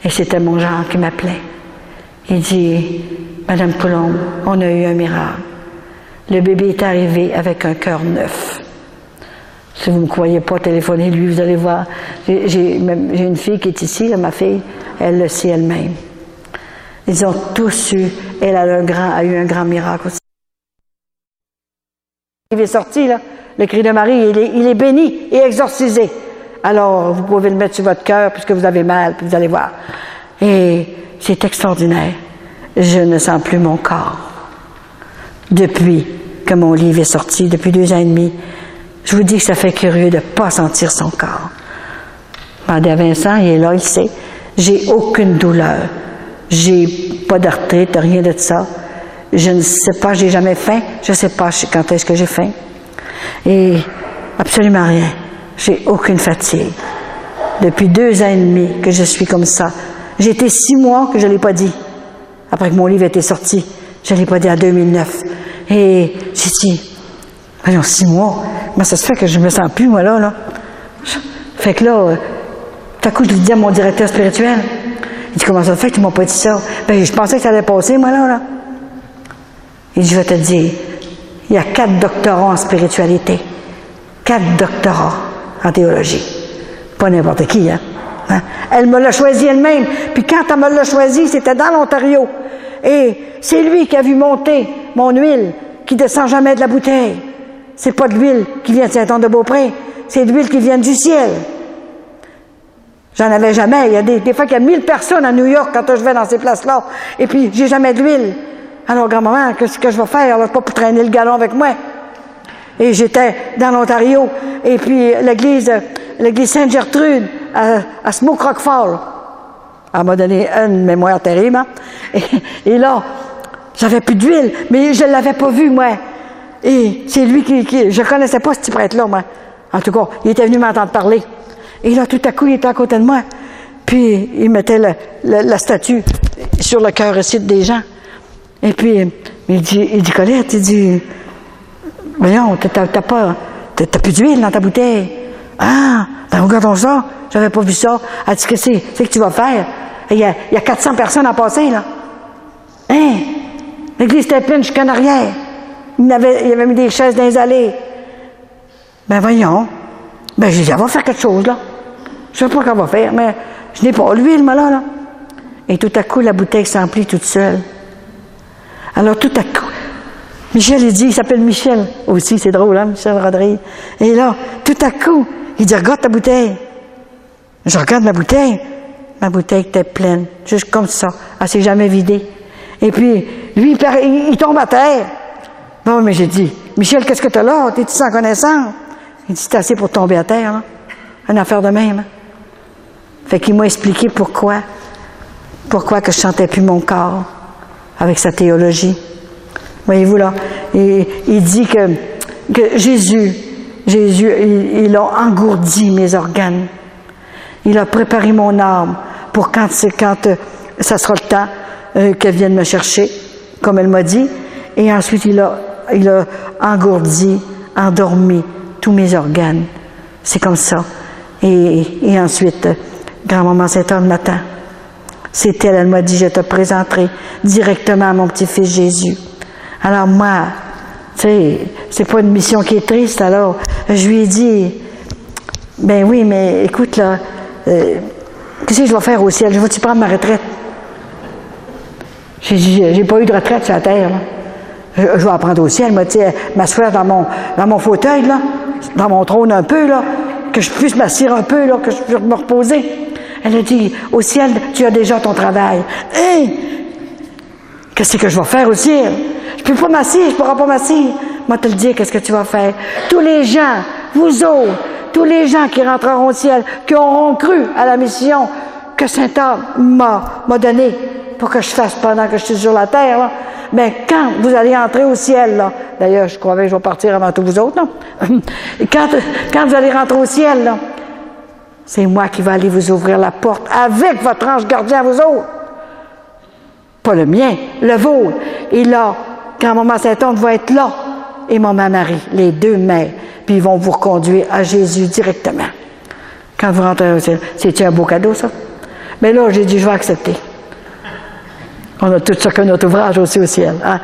Et c'était mon genre qui m'appelait. Il dit, Madame Coulombe, on a eu un miracle. Le bébé est arrivé avec un cœur neuf. Si vous ne me croyez pas, téléphonez-lui, vous allez voir. J'ai une fille qui est ici, là, ma fille, elle le sait elle-même. Ils ont tous eu, elle a eu un grand miracle aussi. Il est sorti, là, le cri de Marie, il est béni et exorcisé. Alors, vous pouvez le mettre sur votre cœur puisque vous avez mal, puis vous allez voir. Et c'est extraordinaire. Je ne sens plus mon corps. Depuis que mon livre est sorti, depuis 2 ans et demi, je vous dis que ça fait curieux de ne pas sentir son corps. Demandez à Vincent, il est là, il sait. J'ai aucune douleur. J'ai pas d'arthrite, rien de ça. Je ne sais pas, j'ai jamais faim. Je ne sais pas quand est-ce que j'ai faim. Et absolument rien. J'ai aucune fatigue. Depuis 2 ans et demi que je suis comme ça. J'ai été 6 mois que je ne l'ai pas dit. Après que mon livre était sorti. Je ne l'ai pas dit en 2009. Et j'ai dit, voyons, 6 mois. Comment ça se fait que je ne me sens plus, moi, là? Fait que là, tout à coup, je dis à mon directeur spirituel, il dit, comment ça fait que tu ne m'as pas dit ça? Ben, je pensais que ça allait passer, moi, là. Il dit, je vais te dire, il y a 4 doctorats en spiritualité. 4 doctorats en théologie. Pas n'importe qui, hein? Elle me l'a choisi elle-même. Puis quand elle me l'a choisi, c'était dans l'Ontario. Et c'est lui qui a vu monter mon huile qui descend jamais de la bouteille. C'est pas de l'huile qui vient de Saint-Anne-de-Beaupré. C'est de l'huile qui vient du ciel. J'en avais jamais. Il y a des fois qu'il y a 1000 personnes à New York quand je vais dans ces places-là. Et puis, j'ai jamais d'huile. Alors, grand-maman, qu'est-ce que je vais faire? Là, pas pour traîner le galon avec moi. Et j'étais dans l'Ontario. Et puis, l'église Sainte-Gertrude, à Smoke Rock Fall. Elle m'a donné une mémoire terrible. Hein? Et là, j'avais plus d'huile, mais je ne l'avais pas vu, moi. Et c'est lui qui je connaissais pas ce petit prêtre-là, moi. En tout cas, il était venu m'entendre parler. Et là, tout à coup, il était à côté de moi. Puis, il mettait la statue sur le cœur ici des gens. Et puis, il dit, Colette, il dit, voyons, t'as plus d'huile dans ta bouteille. Ah, ben regardons ça, j'avais pas vu ça. Elle dit, qu'est-ce que tu vas faire? Il y a 400 personnes à passer, là. Hein? L'église était pleine jusqu'en arrière. Il avait mis des chaises dans les allées. Ben voyons. Ben j'ai dit, elle va faire quelque chose, là. Je sais pas qu'elle va faire, mais je n'ai pas l'huile, moi, là. Et tout à coup, la bouteille s'emplit toute seule. Alors, tout à coup, Michel, il dit, il s'appelle Michel aussi, c'est drôle, hein, Michel Rodrigue. Et là, tout à coup, il dit, regarde ta bouteille. Je regarde ma bouteille était pleine, juste comme ça. Elle s'est jamais vidée. Et puis, lui, il tombe à terre. Bon, mais j'ai dit, Michel, qu'est-ce que t'as là? T'es-tu sans connaissance? Il dit, c'est assez pour tomber à terre, là. Une affaire de même. Hein? Fait qu'il m'a expliqué pourquoi que je sentais plus mon corps avec sa théologie. Voyez-vous là, il dit que Jésus, il a engourdi mes organes. Il a préparé mon âme pour quand ça sera le temps qu'elle vienne me chercher, comme elle m'a dit. Et ensuite, il a engourdi, endormi tous mes organes. C'est comme ça. Et ensuite, grand-maman Sainte-Anne m'attend. C'est elle m'a dit, je te présenterai directement à mon petit-fils Jésus. Alors moi, tu sais, c'est pas une mission qui est triste, alors je lui ai dit, ben oui, mais écoute là, qu'est-ce que je vais faire au ciel? Je vais-tu prendre ma retraite? J'ai dit, j'ai pas eu de retraite sur la terre, là. Je vais apprendre au ciel, moi, tu sais, m'asseoir dans mon fauteuil, là, dans mon trône un peu, là, que je puisse m'asseoir un peu, là, que je puisse me reposer. Elle a dit, au ciel, tu as déjà ton travail. Hein? Qu'est-ce que je vais faire au ciel? Je peux pas m'asseoir, je pourrai pas m'asseoir. Moi, te le dire, qu'est-ce que tu vas faire? Tous les gens, vous autres, tous les gens qui rentreront au ciel, qui auront cru à la mission que Saint-Homme m'a donnée pour que je fasse pendant que je suis sur la terre, là, ben, quand vous allez entrer au ciel, là, d'ailleurs, je croyais que je vais partir avant tous vous autres, non? Quand vous allez rentrer au ciel, là, c'est moi qui vais aller vous ouvrir la porte avec votre ange gardien, vous autres. Pas le mien, le vôtre. Et là, quand maman Sainte-Anne va être là, et maman Marie, les deux mères, puis ils vont vous reconduire à Jésus directement. Quand vous rentrez au ciel, c'est-tu un beau cadeau, ça? Mais là, j'ai dit, je vais accepter. On a tout ça que notre ouvrage aussi au ciel. Hein?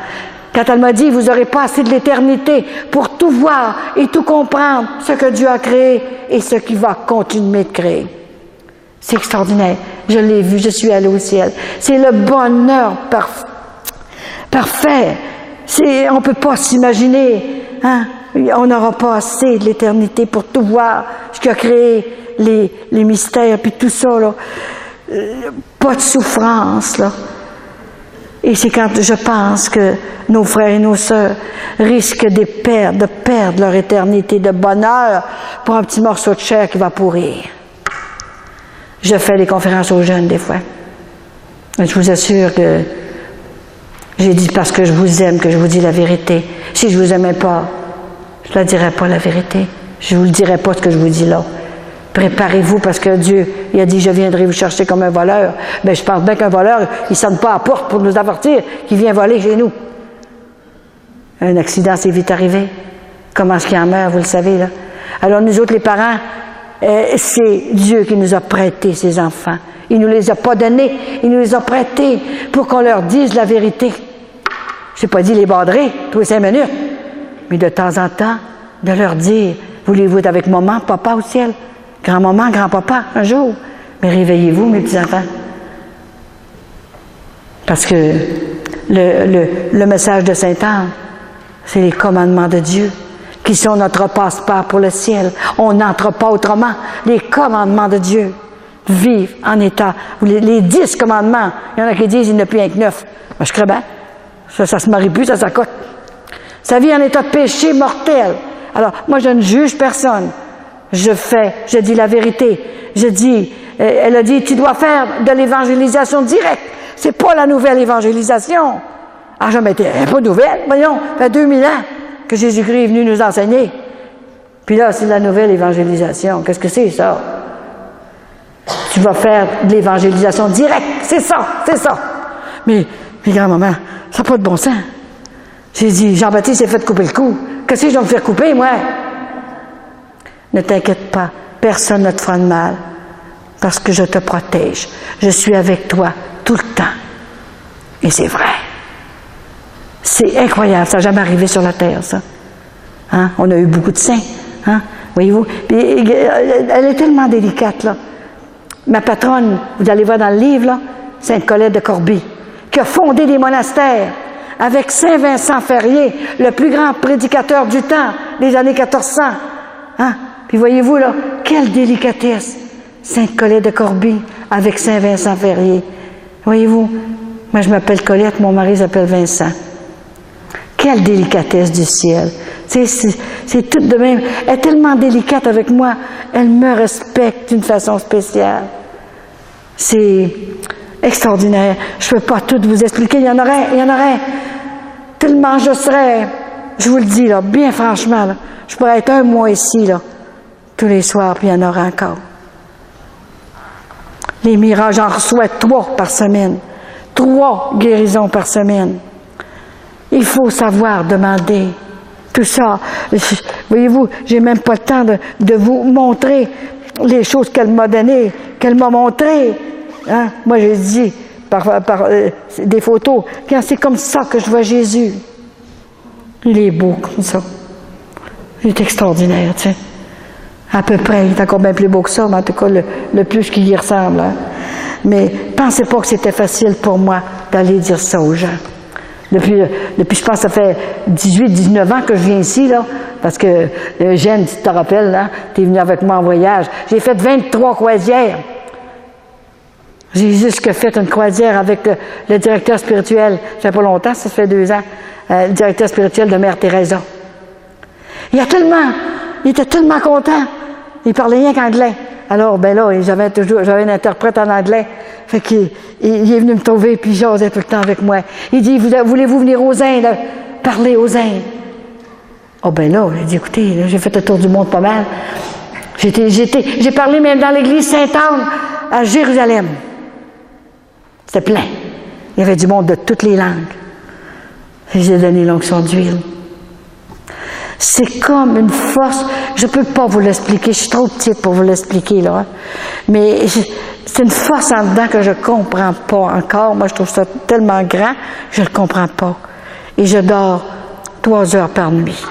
Quand elle m'a dit, vous n'aurez pas assez de l'éternité pour tout voir et tout comprendre, ce que Dieu a créé et ce qu'il va continuer de créer. C'est extraordinaire. Je l'ai vu, je suis allée au ciel. C'est le bonheur parfait. On ne peut pas s'imaginer. Hein? On n'aura pas assez de l'éternité pour tout voir, ce qui a créé les mystères, puis tout ça. Là. Pas de souffrance, là. Et c'est quand je pense que nos frères et nos sœurs risquent de perdre leur éternité de bonheur pour un petit morceau de chair qui va pourrir. Je fais des conférences aux jeunes des fois. Et je vous assure que j'ai dit parce que je vous aime que je vous dis la vérité. Si je vous aimais pas, je ne la dirais pas la vérité. Je vous le dirais pas ce que je vous dis là. Préparez-vous parce que Dieu, il a dit, je viendrai vous chercher comme un voleur. Ben, je pense bien qu'un voleur, il ne sonne pas à la porte pour nous avertir qu'il vient voler chez nous. Un accident, c'est vite arrivé. Comment est-ce qu'il en meurt, vous le savez, là? Alors, nous autres, les parents, c'est Dieu qui nous a prêté ces enfants. Il ne nous les a pas donnés, il nous les a prêtés pour qu'on leur dise la vérité. Je n'ai pas dit les badrer, tous les 5 minutes, mais de temps en temps, de leur dire, voulez-vous être avec maman, papa au ciel? Grand-maman, grand-papa, un jour. Mais réveillez-vous, mes petits-enfants. Parce que le message de Sainte-Anne, c'est les commandements de Dieu, qui sont notre passeport pour le ciel. On n'entre pas autrement. Les commandements de Dieu. Vivre en état. Les 10 commandements. Il y en a qui disent, il n'y en a plus un que 9. Ben, je crée bien. Ça se marie plus, ça s'accote. Sa vie en état de péché mortel. Alors, moi, je ne juge personne. Je dis la vérité. Je dis, elle a dit, tu dois faire de l'évangélisation directe. C'est pas la nouvelle évangélisation. Ah, jamais été, pas nouvelle. Voyons, ça fait 2000 ans que Jésus-Christ est venu nous enseigner. Puis là, c'est la nouvelle évangélisation. Qu'est-ce que c'est, ça? Tu vas faire de l'évangélisation directe. C'est ça, c'est ça. Mais grand-maman, ça n'a pas de bon sens. J'ai dit, Jean-Baptiste s'est fait couper le cou. Qu'est-ce que je vais me faire couper, moi? Ne t'inquiète pas, personne ne te fera de mal, parce que je te protège. Je suis avec toi tout le temps. Et c'est vrai. C'est incroyable, ça n'a jamais arrivé sur la terre, ça. Hein? On a eu beaucoup de saints, hein? Voyez-vous? Puis, elle est tellement délicate, là. Ma patronne, vous allez voir dans le livre, là, Sainte Colette de Corbie, qui a fondé des monastères avec Saint Vincent Ferrier, le plus grand prédicateur du temps, des années 1400. Hein? Puis voyez-vous, là, quelle délicatesse, Sainte Colette de Corbie avec Saint Vincent Ferrier. Voyez-vous, moi je m'appelle Colette, mon mari s'appelle Vincent. Quelle délicatesse du ciel. C'est tout de même. Elle est tellement délicate avec moi, elle me respecte d'une façon spéciale. C'est extraordinaire. Je ne peux pas tout vous expliquer. Il y en aurait. Tellement je serais, je vous le dis, là, bien franchement, là, je pourrais être un mois ici, là, tous les soirs, puis il y en aurait encore. Les miracles, j'en reçois 3 par semaine. 3 guérisons par semaine. Il faut savoir demander tout ça. Voyez-vous, j'ai même pas le temps de vous montrer les choses qu'elle m'a données, qu'elle m'a montrées. Hein? Moi, j'ai dit par des photos, quand c'est comme ça que je vois Jésus. Il est beau comme ça. Il est extraordinaire, tu sais. À peu près, il est encore bien plus beau que ça, mais en tout cas, le plus qu'il y ressemble. Hein? Mais pensez pas que c'était facile pour moi d'aller dire ça aux gens. Depuis, je pense, ça fait 18-19 ans que je viens ici, là, parce que, Eugène, tu te rappelles, là, tu es venu avec moi en voyage. J'ai fait 23 croisières. J'ai jusque fait une croisière avec le directeur spirituel. Ça fait pas longtemps, ça fait 2 ans. Le directeur spirituel de Mère Teresa. Il était tellement content. Il parlait rien qu'anglais. Alors, ben là, j'avais une interprète en anglais. Fait qu'il est venu me trouver, puis il jasait tout le temps avec moi. Il dit, voulez-vous venir aux Indes, parler aux Indes? Oh ben là, j'ai dit, écoutez, là, j'ai fait le tour du monde pas mal. J'ai parlé même dans l'église Sainte-Anne, à Jérusalem. C'était plein. Il y avait du monde de toutes les langues. Et j'ai donné l'onction d'huile. C'est comme une force, je ne peux pas vous l'expliquer, je suis trop petite pour vous l'expliquer, là. Hein. Mais c'est une force en dedans que je ne comprends pas encore. Moi, je trouve ça tellement grand, je ne le comprends pas. Et je dors 3 heures par nuit.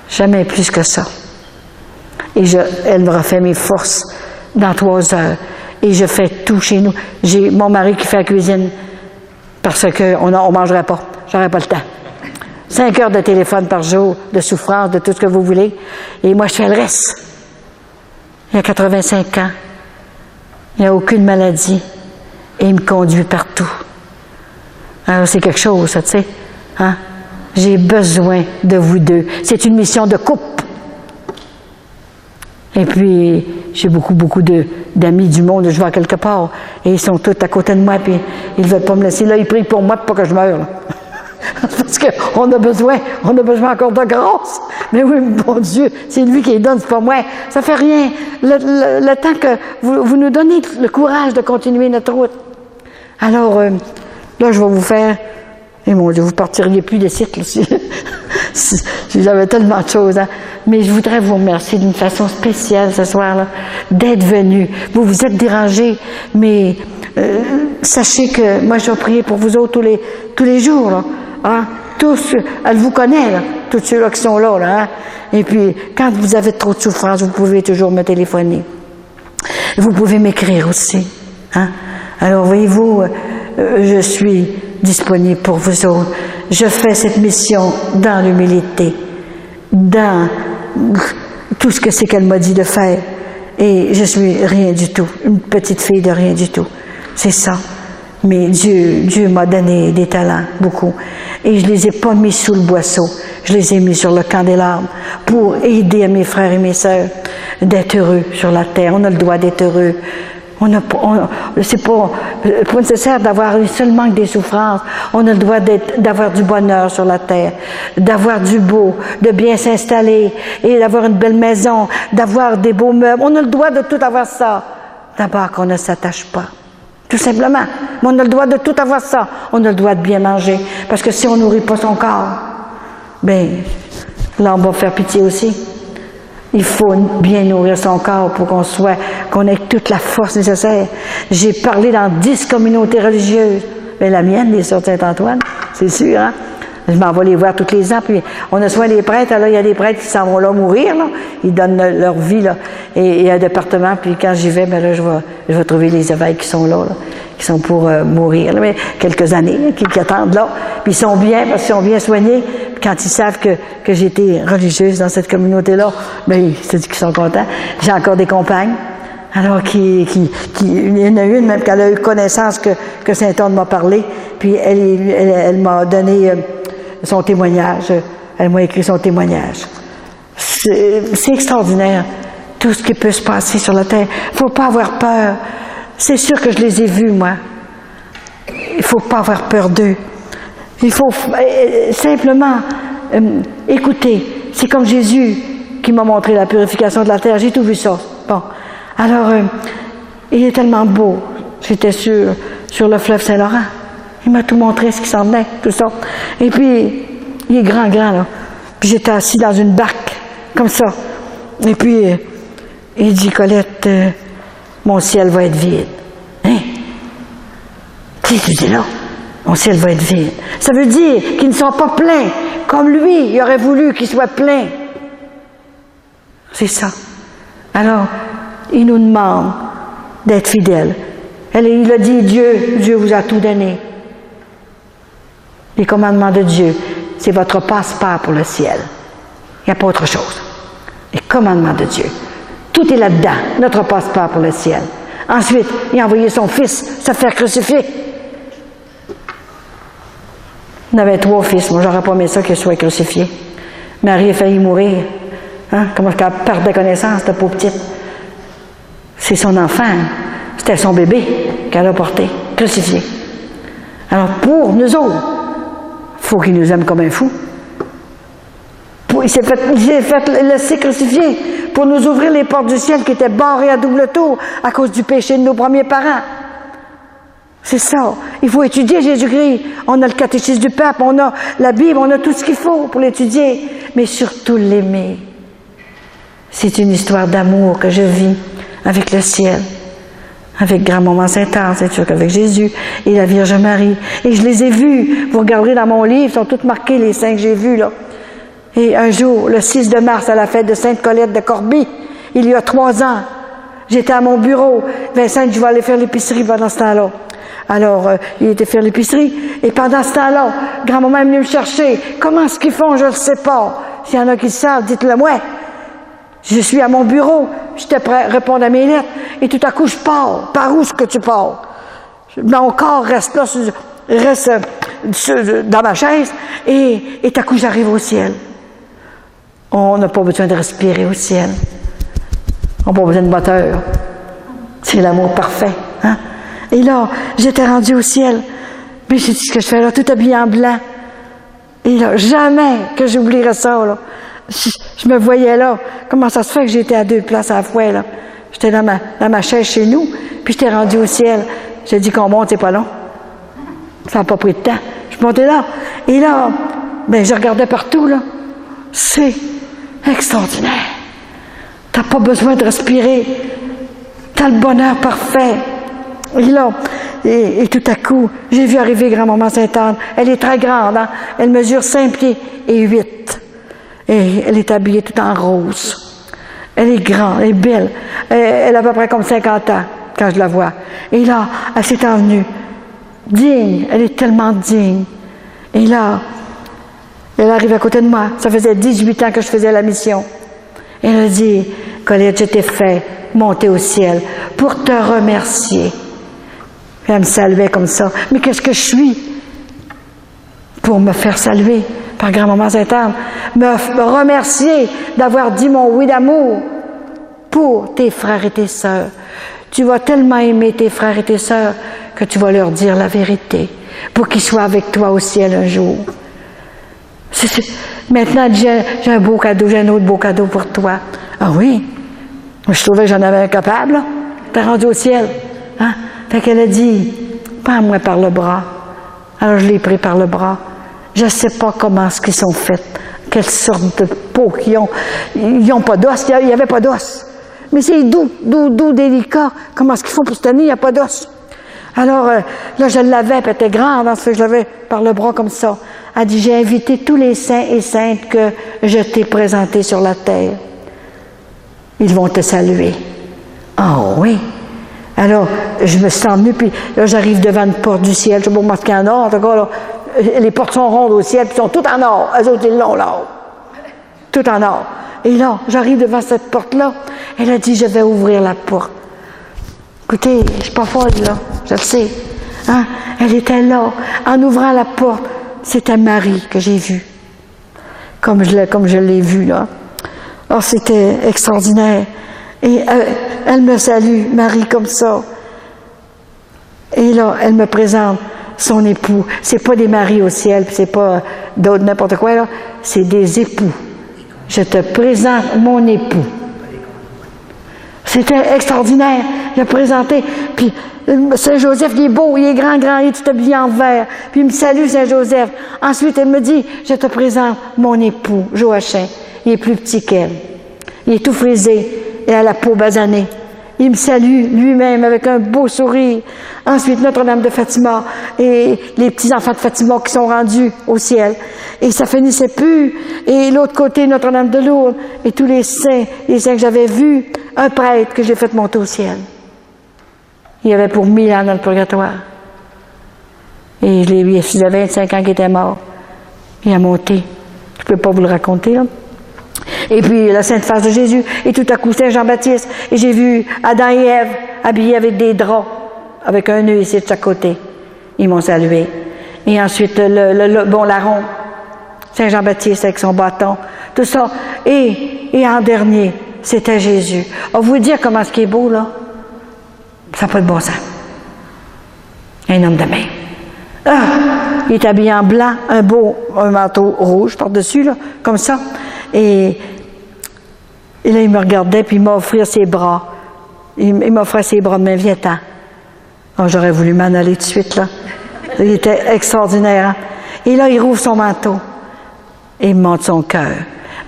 Jamais plus que ça. Et elle me refait mes forces dans 3 heures. Et je fais tout chez nous. J'ai mon mari qui fait la cuisine parce qu'on ne mangerait pas. J'aurais pas le temps. 5 heures de téléphone par jour, de souffrance, de tout ce que vous voulez. Et moi, je fais le reste. Il a 85 ans. Il n'y a aucune maladie. Et il me conduit partout. Alors, c'est quelque chose, ça, tu sais. Hein? J'ai besoin de vous deux. C'est une mission de couple. Et puis, j'ai beaucoup d'amis du monde, je vais quelque part. Et ils sont tous à côté de moi, puis ils ne veulent pas me laisser. Là, ils prient pour moi pour pas que je meure. Là. Parce qu'on a besoin encore de grâce. Mais oui, mon Dieu, c'est lui qui les donne, c'est pas moi. Ça fait rien. Le temps que vous nous donnez le courage de continuer notre route. Alors, là, je vais vous faire... Et mon Dieu, vous partiriez plus des sites, là. J'avais tellement de choses, hein. Mais je voudrais vous remercier d'une façon spéciale ce soir-là, d'être venu. Vous vous êtes dérangés, mais sachez que moi, je vais prier pour vous autres tous les jours, là. Hein? Tous, elle vous connaît, là, tous ceux-là qui sont là, là, hein? Et puis, quand vous avez trop de souffrance, vous pouvez toujours me téléphoner. Vous pouvez m'écrire aussi, hein? Alors, voyez-vous, je suis disponible pour vous autres. Je fais cette mission dans l'humilité, dans tout ce que c'est qu'elle m'a dit de faire. Et je suis rien du tout, une petite fille de rien du tout. C'est ça. Mais Dieu m'a donné des talents, beaucoup. Et je les ai pas mis sous le boisseau. Je les ai mis sur le candélabre pour aider à mes frères et mes sœurs d'être heureux sur la terre. On a le droit d'être heureux. C'est pas nécessaire d'avoir seulement des souffrances. On a le droit d'avoir du bonheur sur la terre, d'avoir du beau, de bien s'installer et d'avoir une belle maison, d'avoir des beaux meubles. On a le droit de tout avoir ça. D'abord qu'on ne s'attache pas. Tout simplement. Mais on a le droit de tout avoir ça. On a le droit de bien manger. Parce que si on nourrit pas son corps, ben, là, on va faire pitié aussi. Il faut bien nourrir son corps pour qu'on ait toute la force nécessaire. J'ai parlé dans 10 communautés religieuses. Mais la mienne, les Sœurs de Saint-Antoine, c'est sûr, hein? Je m'en vais les voir tous les ans, puis on a soin des prêtres, alors il y a des prêtres qui s'en vont là mourir, là. Ils donnent leur vie, là. Et il y a un département, puis quand j'y vais, ben là, je vais trouver les évêques qui sont là, qui sont pour mourir, là, mais quelques années, là, qui attendent là. Puis ils sont bien, parce qu'ils sont bien soignés. Puis quand ils savent que j'ai été religieuse dans cette communauté-là, ben, c'est qu'ils sont contents. J'ai encore des compagnes. Alors, il y en a une, même qu'elle a eu connaissance que Saint-Anne m'a parlé, puis elle m'a donné son témoignage. Elle m'a écrit son témoignage. C'est extraordinaire, tout ce qui peut se passer sur la terre. Il ne faut pas avoir peur. C'est sûr que je les ai vus, moi. Il ne faut pas avoir peur d'eux. Il faut simplement écouter. C'est comme Jésus qui m'a montré la purification de la terre. J'ai tout vu ça. Bon. Alors, il est tellement beau. J'étais sur le fleuve Saint-Laurent. Il m'a tout montré, ce qui s'en venait, tout ça. Et puis, il est grand, là. Puis j'étais assis dans une barque, comme ça. Et puis, il dit, Colette, mon ciel va être vide. Hein? Tu dis là, mon ciel va être vide. Ça veut dire qu'ils ne sont pas pleins. Comme lui, il aurait voulu qu'ils soient pleins. C'est ça. Alors, il nous demande d'être fidèles. Il a dit, Dieu vous a tout donné. Les commandements de Dieu, c'est votre passeport pour le ciel. Il n'y a pas autre chose. Les commandements de Dieu. Tout est là-dedans, notre passeport pour le ciel. Ensuite, il a envoyé son fils se faire crucifier. Il avait 3 fils. Moi, j'aurais pas aimé ça qu'il soit crucifié. Marie a failli mourir. Hein? Comment elle perdait connaissance, cette pauvre petite. C'est son enfant. C'était son bébé qu'elle a porté, crucifié. Alors, pour nous autres, il faut qu'il nous aime comme un fou. Il s'est fait laisser crucifier pour nous ouvrir les portes du ciel qui étaient barrées à double tour à cause du péché de nos premiers parents. C'est ça. Il faut étudier Jésus-Christ. On a le catéchisme du pape, on a la Bible, on a tout ce qu'il faut pour l'étudier. Mais surtout l'aimer. C'est une histoire d'amour que je vis avec le ciel. Avec grand-maman Sainte-Anne, c'est sûr qu'avec Jésus et la Vierge Marie. Et je les ai vus. Vous regarderez dans mon livre, ils sont toutes marqués, les saints que j'ai vus, là. Et un jour, le 6 de mars, à la fête de Sainte-Colette de Corbie, il y a 3 ans, j'étais à mon bureau. Vincent, je vais aller faire l'épicerie pendant ce temps-là. Alors, il était faire l'épicerie. Et pendant ce temps-là, grand-maman est venue me chercher. Comment est-ce qu'ils font? Je ne le sais pas. S'il y en a qui le savent, dites-le moi. Je suis à mon bureau, j'étais prêt à répondre à mes lettres, et tout à coup, je pars. Par où est-ce que tu pars? Mon corps reste là, reste dans ma chaise, et tout à coup, j'arrive au ciel. On n'a pas besoin de respirer au ciel. On n'a pas besoin de moteur. C'est l'amour parfait. Hein? Et là, j'étais rendue au ciel. Mais j'ai dit ce que je fais là, tout habillé en blanc. Et là, jamais que j'oublierais ça, là. Je me voyais là. Comment ça se fait que j'étais à 2 places à la fois, là? J'étais dans ma chaise chez nous, puis j'étais rendue au ciel. J'ai dit qu'on monte, c'est pas long. Ça n'a pas pris de temps. Je montais là. Et là, ben, je regardais partout, là. C'est extraordinaire. T'as pas besoin de respirer. T'as le bonheur parfait. Et là, et tout à coup, j'ai vu arriver grand-maman Sainte-Anne. Elle est très grande, hein? Elle mesure 5 pieds et 8. Et elle est habillée tout en rose. Elle est grande, elle est belle. Elle a à peu près comme 50 ans, quand je la vois. Et là, elle s'est envenue. Digne, elle est tellement digne. Et là, elle arrive à côté de moi. Ça faisait 18 ans que je faisais la mission. Elle a dit, Colette, je t'ai fait monter au ciel pour te remercier. Puis elle me saluait comme ça. Mais qu'est-ce que je suis pour me faire saluer par grand-maman Sainte-Anne? Me remercier d'avoir dit mon oui d'amour pour tes frères et tes sœurs. Tu vas tellement aimer tes frères et tes sœurs que tu vas leur dire la vérité pour qu'ils soient avec toi au ciel un jour. Maintenant, j'ai un beau cadeau, j'ai un autre beau cadeau pour toi. Ah oui? Je trouvais que j'en avais un capable. T'es rendu au ciel. Hein? Fait qu'elle a dit, prends-moi par le bras. Alors je l'ai pris par le bras. Je ne sais pas comment ce qu'ils sont faits. Quelle sorte de peau qu'ils ont. Ils n'ont pas d'os. Il n'y avait pas d'os. Mais c'est doux, délicat. Comment est-ce qu'ils font pour se tenir? Il n'y a pas d'os. Alors, là, je l'avais, puis elle était grande, hein, je l'avais par le bras comme ça. Elle dit, j'ai invité tous les saints et saintes que je t'ai présentés sur la terre. Ils vont te saluer. Ah oui. Alors, je me sens mieux, puis là, j'arrive devant une porte du ciel. Je sais pas moi ce qu'il y en a, en tout cas, là, les portes sont rondes au ciel, puis sont toutes en or. Eux autres, ils l'ont là. Tout en or. Et là, j'arrive devant cette porte-là. Elle a dit, je vais ouvrir la porte. Écoutez, je suis pas folle, là. Je le sais. Hein? Elle était là. En ouvrant la porte, c'était Marie que j'ai vue. Comme je l'ai vue, là. Oh, c'était extraordinaire. Et elle me salue, Marie, comme ça. Et là, elle me présente son époux. C'est pas des maris au ciel, puis c'est pas d'autres n'importe quoi, là. C'est des époux. Je te présente mon époux. C'était extraordinaire. Il a présenté. Puis Saint-Joseph, il est beau, il est grand, il est tout habillé en vert. Puis il me salue, Saint-Joseph. Ensuite, elle me dit, je te présente mon époux, Joachim. Il est plus petit qu'elle. Il est tout frisé et à la peau basanée. Il me salue lui-même avec un beau sourire. Ensuite, Notre-Dame de Fatima et les petits-enfants de Fatima qui sont rendus au ciel. Et ça finissait plus. Et l'autre côté, Notre-Dame de Lourdes et tous les saints que j'avais vus. Un prêtre que j'ai fait monter au ciel. Il y avait pour 1000 ans dans le purgatoire. Et il faisait 25 ans qu'il était mort. Il a monté. Je ne peux pas vous le raconter, là. Et puis la Sainte Face de Jésus, et tout à coup Saint Jean-Baptiste, et j'ai vu Adam et Ève habillés avec des draps, avec un nœud ici de chaque côté. Ils m'ont salué. Et ensuite le bon larron, Saint Jean-Baptiste avec son bâton, tout ça. Et en dernier, c'était Jésus. On va vous dire comment ce qui est beau, là. Ça n'a pas de bon sens. Un homme de main. Ah! Il est habillé en blanc, un manteau rouge par-dessus, là, comme ça. Et là, il me regardait, puis il m'a offert ses bras. Il m'offrait ses bras, mais viens-t'en. Oh, j'aurais voulu m'en aller tout de suite, là. Il était extraordinaire. Hein? Et là, il rouvre son manteau. Et il me montre son cœur.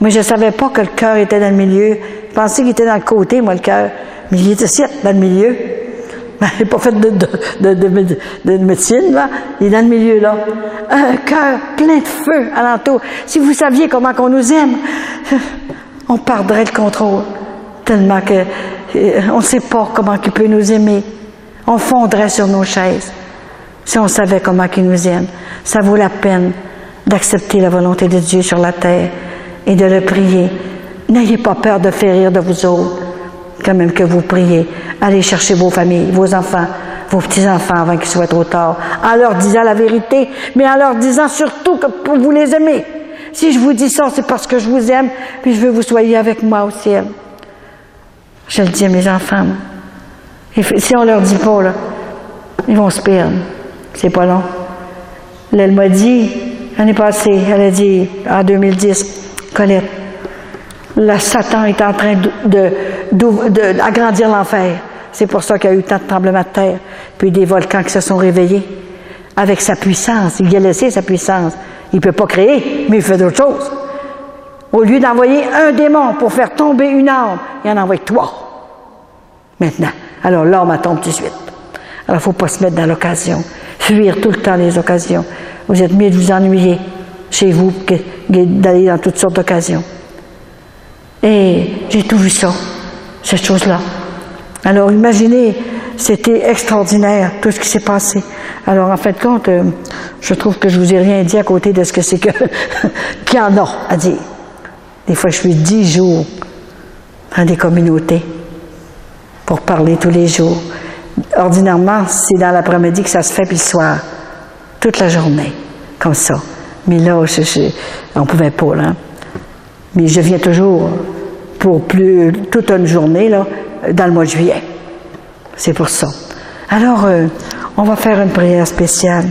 Mais je ne savais pas que le cœur était dans le milieu. Je pensais qu'il était dans le côté, moi, le cœur. Mais il était ici, dans le milieu. Je n'ai pas fait de médecine, là. Il est dans le milieu, là. Un cœur plein de feu alentour. Si vous saviez comment qu'on nous aime, on perdrait le contrôle. Tellement que on ne sait pas comment il peut nous aimer. On fondrait sur nos chaises si on savait comment il nous aime. Ça vaut la peine d'accepter la volonté de Dieu sur la terre et de le prier. N'ayez pas peur de faire rire de vous autres. Quand même que vous priez, allez chercher vos familles, vos enfants, vos petits-enfants avant qu'il soit trop tard, en leur disant la vérité, mais en leur disant surtout que vous les aimez. Si je vous dis ça, c'est parce que je vous aime, puis je veux que vous soyez avec moi au ciel. Je le dis à mes enfants. Et si on leur dit pas, là, ils vont se perdre. C'est pas long. Là, elle m'a dit, l'année passée, elle a dit, en 2010, Colette, le Satan est en train d'agrandir l'enfer. C'est pour ça qu'il y a eu tant de tremblements de terre, puis des volcans qui se sont réveillés. Avec sa puissance, il a laissé sa puissance. Il ne peut pas créer, mais il fait d'autres choses. Au lieu d'envoyer un démon pour faire tomber une âme, il en envoie 3. Maintenant. Alors l'âme tombe tout de suite. Alors il ne faut pas se mettre dans l'occasion. Fuir tout le temps les occasions. Vous êtes mieux de vous ennuyer chez vous que d'aller dans toutes sortes d'occasions. Et j'ai tout vu ça, cette chose-là. Alors imaginez, c'était extraordinaire, tout ce qui s'est passé. Alors en fin de compte, je trouve que je vous ai rien dit à côté de ce que c'est que qu'il y en a à dire. Des fois, je suis 10 jours dans des communautés pour parler tous les jours. Ordinairement, c'est dans l'après-midi que ça se fait, puis le soir. Toute la journée, comme ça. Mais là, on ne pouvait pas, là. Mais je viens toujours pour toute une journée, là, dans le mois de juillet. C'est pour ça. Alors, on va faire une prière spéciale.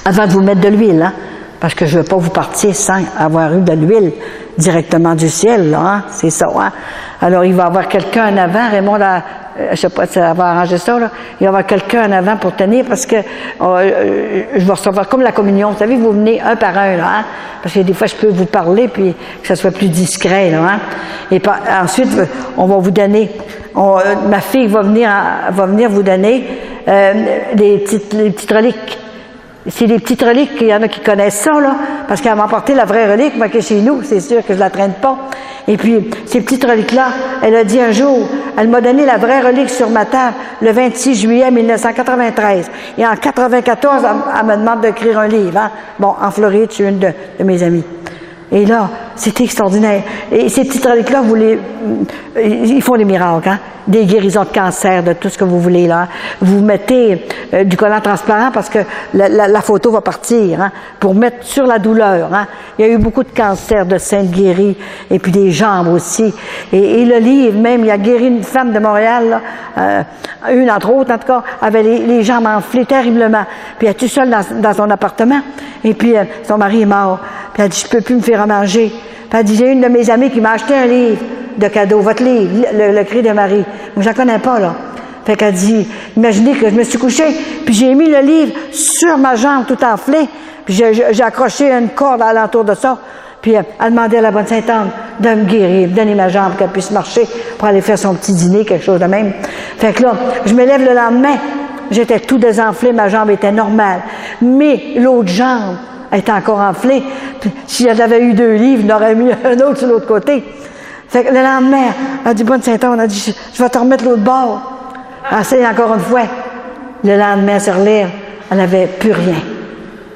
Avant de vous mettre de l'huile, hein, parce que je ne veux pas vous partir sans avoir eu de l'huile directement du ciel, là, hein, c'est ça. Hein. Alors, il va y avoir quelqu'un en avant, Raymond, là, je ne sais pas si ça va arranger ça, là. Il va y avoir quelqu'un en avant pour tenir, parce que je vais recevoir comme la communion. Vous savez, vous venez un par un, là, hein, parce que des fois, je peux vous parler, puis que ça soit plus discret, là. Hein. Et ensuite, on va vous donner, ma fille va venir vous donner les petites reliques. C'est des petites reliques, il y en a qui connaissent ça, là, parce qu'elle m'a apporté la vraie relique, moi, qui est chez nous, c'est sûr que je la traîne pas. Et puis, ces petites reliques-là, elle a dit un jour, elle m'a donné la vraie relique sur ma table le 26 juillet 1993. Et en 94, elle me demande d'écrire un livre, hein. Bon, en Floride, je suis une de mes amies. Et là, c'était extraordinaire. Et ces petites reliques-là, ils font des miracles, hein? Des guérisons de cancer, de tout ce que vous voulez, là. Vous mettez du collant transparent parce que la photo va partir, hein? Pour mettre sur la douleur, hein? Il y a eu beaucoup de cancers, de seins guéris, et puis des jambes aussi. Et le livre, même, il a guéri une femme de Montréal, là, une entre autres, en tout cas, avait les jambes enflées terriblement. Puis elle est toute seule dans son appartement. Et puis, son mari est mort. Puis elle dit, je peux plus me faire à manger. Puis elle dit, j'ai une de mes amies qui m'a acheté un livre de cadeau, votre livre, le cri de Marie. Moi, je la connais pas, là. Fait qu'elle dit, imaginez que je me suis couchée, puis j'ai mis le livre sur ma jambe tout enflée, puis j'ai accroché une corde alentour de ça, puis elle demandait à la bonne Sainte-Anne de me guérir, de donner ma jambe, qu'elle puisse marcher pour aller faire son petit dîner, quelque chose de même. Fait que là, je me lève le lendemain, j'étais tout désenflé, ma jambe était normale. Mais l'autre jambe était encore enflée. Puis, si j'avais eu 2 livres, on aurait mis un autre sur l'autre côté. Fait que le lendemain, elle a dit, bonne Sainte-Anne, elle a dit, je vais te remettre l'autre bord. Elle s'est encore une fois. Le lendemain, elle se relève, elle n'avait plus rien.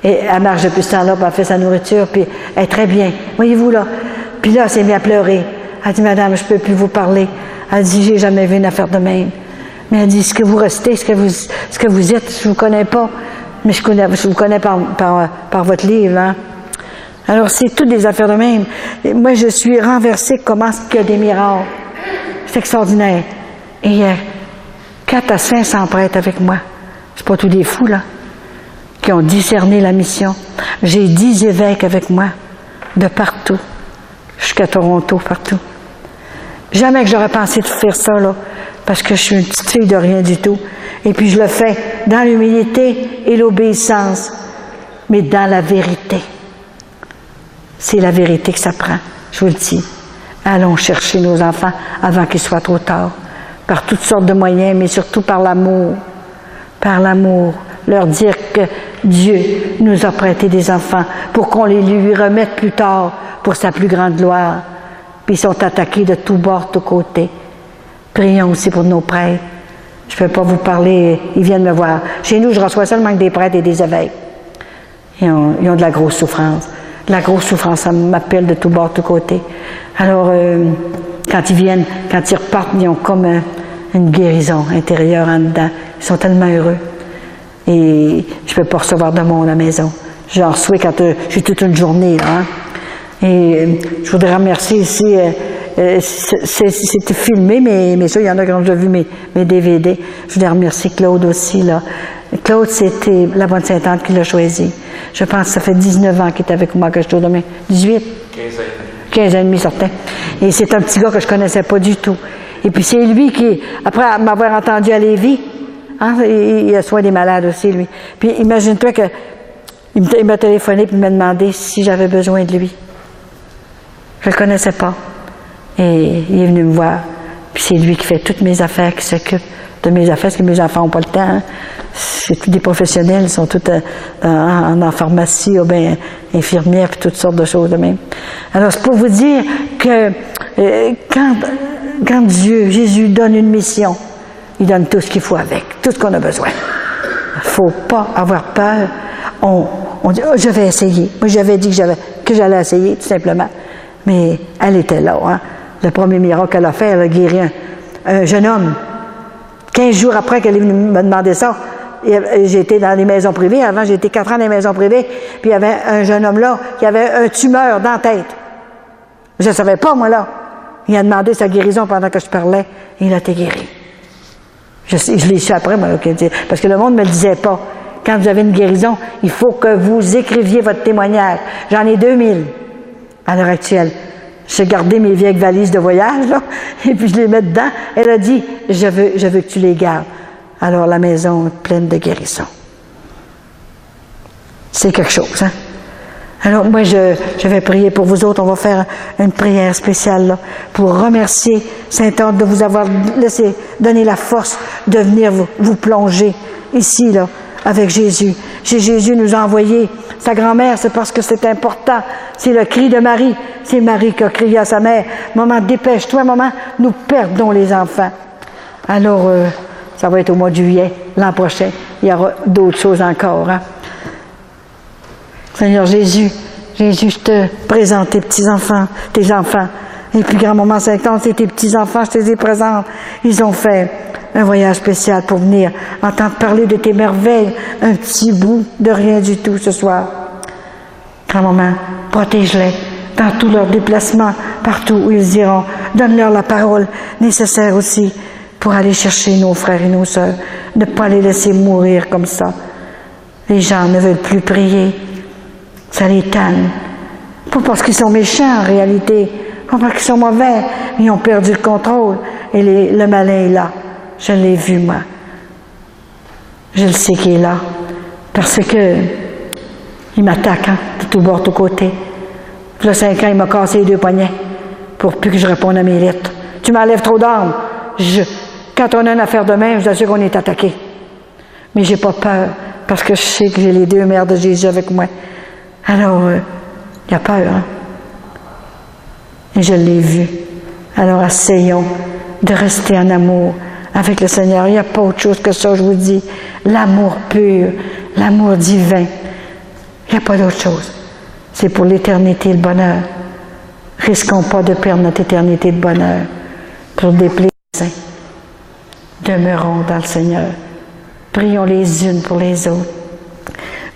Et elle marche depuis ce temps-là, puis elle fait sa nourriture, puis elle est très bien. Voyez-vous, là. Puis là, elle s'est mise à pleurer. Elle dit, madame, je ne peux plus vous parler. Elle dit, j'ai jamais vu une affaire de même. Mais elle dit, ce que vous restez, ce que vous êtes, je ne vous connais pas. Mais je vous connais par votre livre, hein. Alors, c'est toutes des affaires de même. Et moi, je suis renversée comment qu'il y a des miracles. C'est extraordinaire. Et il y a 400 à 500 prêtres avec moi. C'est pas tous des fous, là, qui ont discerné la mission. J'ai 10 évêques avec moi, de partout, jusqu'à Toronto, partout. Jamais que j'aurais pensé de faire ça, là, parce que je suis une petite fille de rien du tout. Et puis je le fais dans l'humilité et l'obéissance, mais dans la vérité. C'est la vérité que ça prend, je vous le dis. Allons chercher nos enfants avant qu'il soit trop tard, par toutes sortes de moyens, mais surtout par l'amour. Par l'amour. Leur dire que Dieu nous a prêté des enfants pour qu'on les lui remette plus tard pour sa plus grande gloire. Puis ils sont attaqués de tous bords, de tous côtés. Prions aussi pour nos prêtres. Je ne peux pas vous parler, ils viennent me voir. Chez nous, je reçois seulement des prêtres et des évêques. Ils ont de la grosse souffrance. De la grosse souffrance, ça m'appelle de tous bords, de tous côtés. Alors, quand ils viennent, quand ils repartent, ils ont comme une guérison intérieure en dedans. Ils sont tellement heureux. Et je ne peux pas recevoir de monde à la maison. J'en reçois quand j'ai toute une journée, là, hein. Et je voudrais remercier ici, c'était filmé, mais ça, il y en a qui ont déjà vu mes DVD. Je voudrais remercier Claude aussi, là. Claude, c'était la bonne Sainte-Anne qui l'a choisi. Je pense que ça fait 19 ans qu'il est avec moi, que je te demain. 18? 15 ans et demi, certain. Et c'est un petit gars que je connaissais pas du tout. Et puis c'est lui qui, après m'avoir entendu à Lévis, hein, il a soin des malades aussi, lui. Puis imagine-toi que il m'a téléphoné et il m'a demandé si j'avais besoin de lui. Je le connaissais pas. Et il est venu me voir. Puis c'est lui qui fait toutes mes affaires, qui s'occupe de mes affaires, parce que mes enfants n'ont pas le temps, hein. C'est tous des professionnels, ils sont tous en pharmacie, ou bien infirmières, puis toutes sortes de choses de même. Alors, c'est pour vous dire que quand Dieu, Jésus donne une mission, il donne tout ce qu'il faut avec, tout ce qu'on a besoin. Il ne faut pas avoir peur. On dit, oh, je vais essayer. Moi, j'avais dit que j'allais essayer, tout simplement. Mais elle était là, hein. Le premier miracle qu'elle a fait, elle a guéri un jeune homme. 15 jours après qu'elle est venue me demander ça, j'étais dans les maisons privées. Avant, j'ai été 4 ans dans les maisons privées. Puis il y avait un jeune homme là qui avait un tumeur dans la tête. Je ne savais pas, moi, là. Il a demandé sa guérison pendant que je parlais. Et il a été guéri. Je l'ai su après, moi, parce que le monde ne me le disait pas. Quand vous avez une guérison, il faut que vous écriviez votre témoignage. J'en ai 2000 à l'heure actuelle. J'ai gardé mes vieilles valises de voyage, là, et puis je les mets dedans. Elle a dit, je veux que tu les gardes. Alors la maison est pleine de guérison. C'est quelque chose, hein? Alors moi, je vais prier pour vous autres. On va faire une prière spéciale là, pour remercier Sainte-Anne de vous avoir laissé donner la force de venir vous plonger ici là avec Jésus. Jésus nous a envoyé sa grand-mère, c'est parce que c'est important. C'est le cri de Marie. C'est Marie qui a crié à sa mère. Maman, dépêche-toi, maman, nous perdons les enfants. Alors, ça va être au mois de juillet, l'an prochain. Il y aura d'autres choses encore. Hein? Seigneur Jésus, je te présente tes enfants. Et puis, grand-maman Sainte-Anne, c'est tes petits-enfants, je te les présente. Ils ont fait un voyage spécial pour venir entendre parler de tes merveilles, un petit bout de rien du tout ce soir. Grand-maman, protège-les dans tous leurs déplacements, partout où ils iront. Donne-leur la parole nécessaire aussi pour aller chercher nos frères et nos sœurs, ne pas les laisser mourir comme ça. Les gens ne veulent plus prier. Ça les tanne. Pas parce qu'ils sont méchants en réalité, pas parce qu'ils sont mauvais, ils ont perdu le contrôle et le malin est là. Je l'ai vu, moi. Je le sais qu'il est là. Parce que il m'attaque, hein, de tous bords, de tous côtés. Puis là, 5 ans, il m'a cassé les 2 poignets pour plus que je réponde à mes lettres. Tu m'enlèves trop d'armes. Quand on a une affaire de main, je vous assure qu'on est attaqué. Mais j'ai pas peur, parce que je sais que j'ai les 2 mères de Jésus avec moi. Alors, il y a peur, hein? Et je l'ai vu. Alors, essayons de rester en amour avec le Seigneur. Il n'y a pas autre chose que ça, je vous dis. L'amour pur, l'amour divin. Il n'y a pas d'autre chose. C'est pour l'éternité le bonheur. Risquons pas de perdre notre éternité de bonheur pour des plaisirs. Demeurons dans le Seigneur. Prions les unes pour les autres.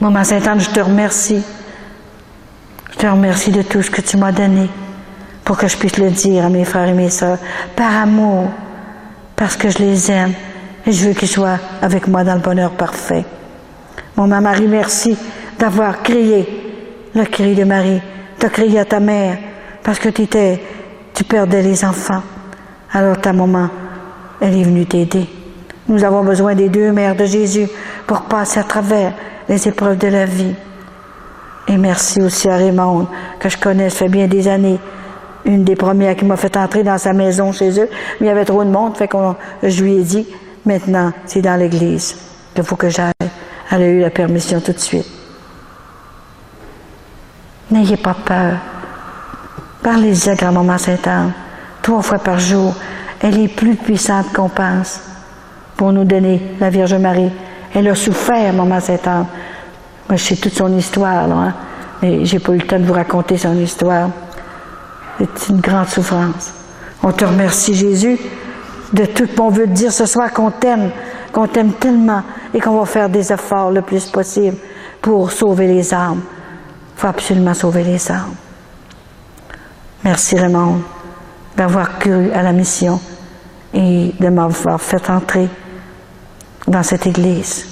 Maman Sainte-Anne, je te remercie. Je te remercie de tout ce que tu m'as donné pour que je puisse le dire à mes frères et mes sœurs, par amour, parce que je les aime et je veux qu'ils soient avec moi dans le bonheur parfait. Maman Marie, merci d'avoir crié le cri de Marie. Tu as crié à ta mère parce que tu perdais les enfants. Alors ta maman, elle est venue t'aider. Nous avons besoin des 2 mères de Jésus pour passer à travers les épreuves de la vie. Et merci aussi à Raymond, que je connais, ça fait bien des années. Une des premières qui m'a fait entrer dans sa maison chez eux. Mais il y avait trop de monde, fait que je lui ai dit, maintenant, c'est dans l'église qu'il faut que j'aille. Elle a eu la permission tout de suite. N'ayez pas peur. Parlez-y à grand-maman Sainte-Anne, 3 fois par jour. Elle est plus puissante qu'on pense pour nous donner la Vierge Marie. Elle a souffert, maman Sainte-Anne. Moi, je sais toute son histoire, là, hein? Mais j'ai pas eu le temps de vous raconter son histoire. C'est une grande souffrance. On te remercie, Jésus, de tout ce qu'on veut te dire ce soir, qu'on t'aime tellement et qu'on va faire des efforts le plus possible pour sauver les âmes. Il faut absolument sauver les âmes. Merci, Raymond, d'avoir cru à la mission et de m'avoir fait entrer dans cette église.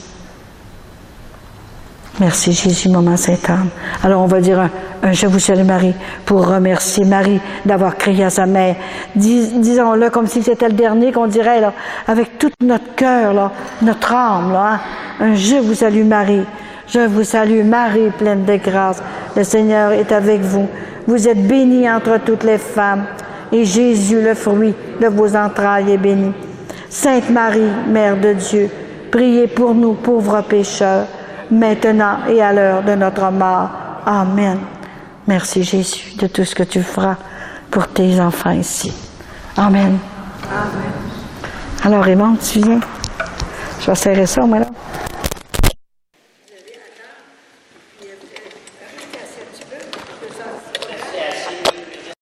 Merci Jésus, maman Sainte-Anne. Alors on va dire un Je vous salue Marie pour remercier Marie d'avoir crié à sa mère. Disons-le comme si c'était le dernier qu'on dirait là, avec tout notre cœur, là, notre âme. Là, hein? Un Je vous salue Marie. Je vous salue Marie, pleine de grâce. Le Seigneur est avec vous. Vous êtes bénie entre toutes les femmes. Et Jésus, le fruit de vos entrailles, est béni. Sainte Marie, Mère de Dieu, priez pour nous pauvres pécheurs, maintenant et à l'heure de notre mort. Amen. Merci Jésus de tout ce que tu feras pour tes enfants ici. Amen. Amen. Alors Raymond, tu viens? Je vais serrer ça, moi là.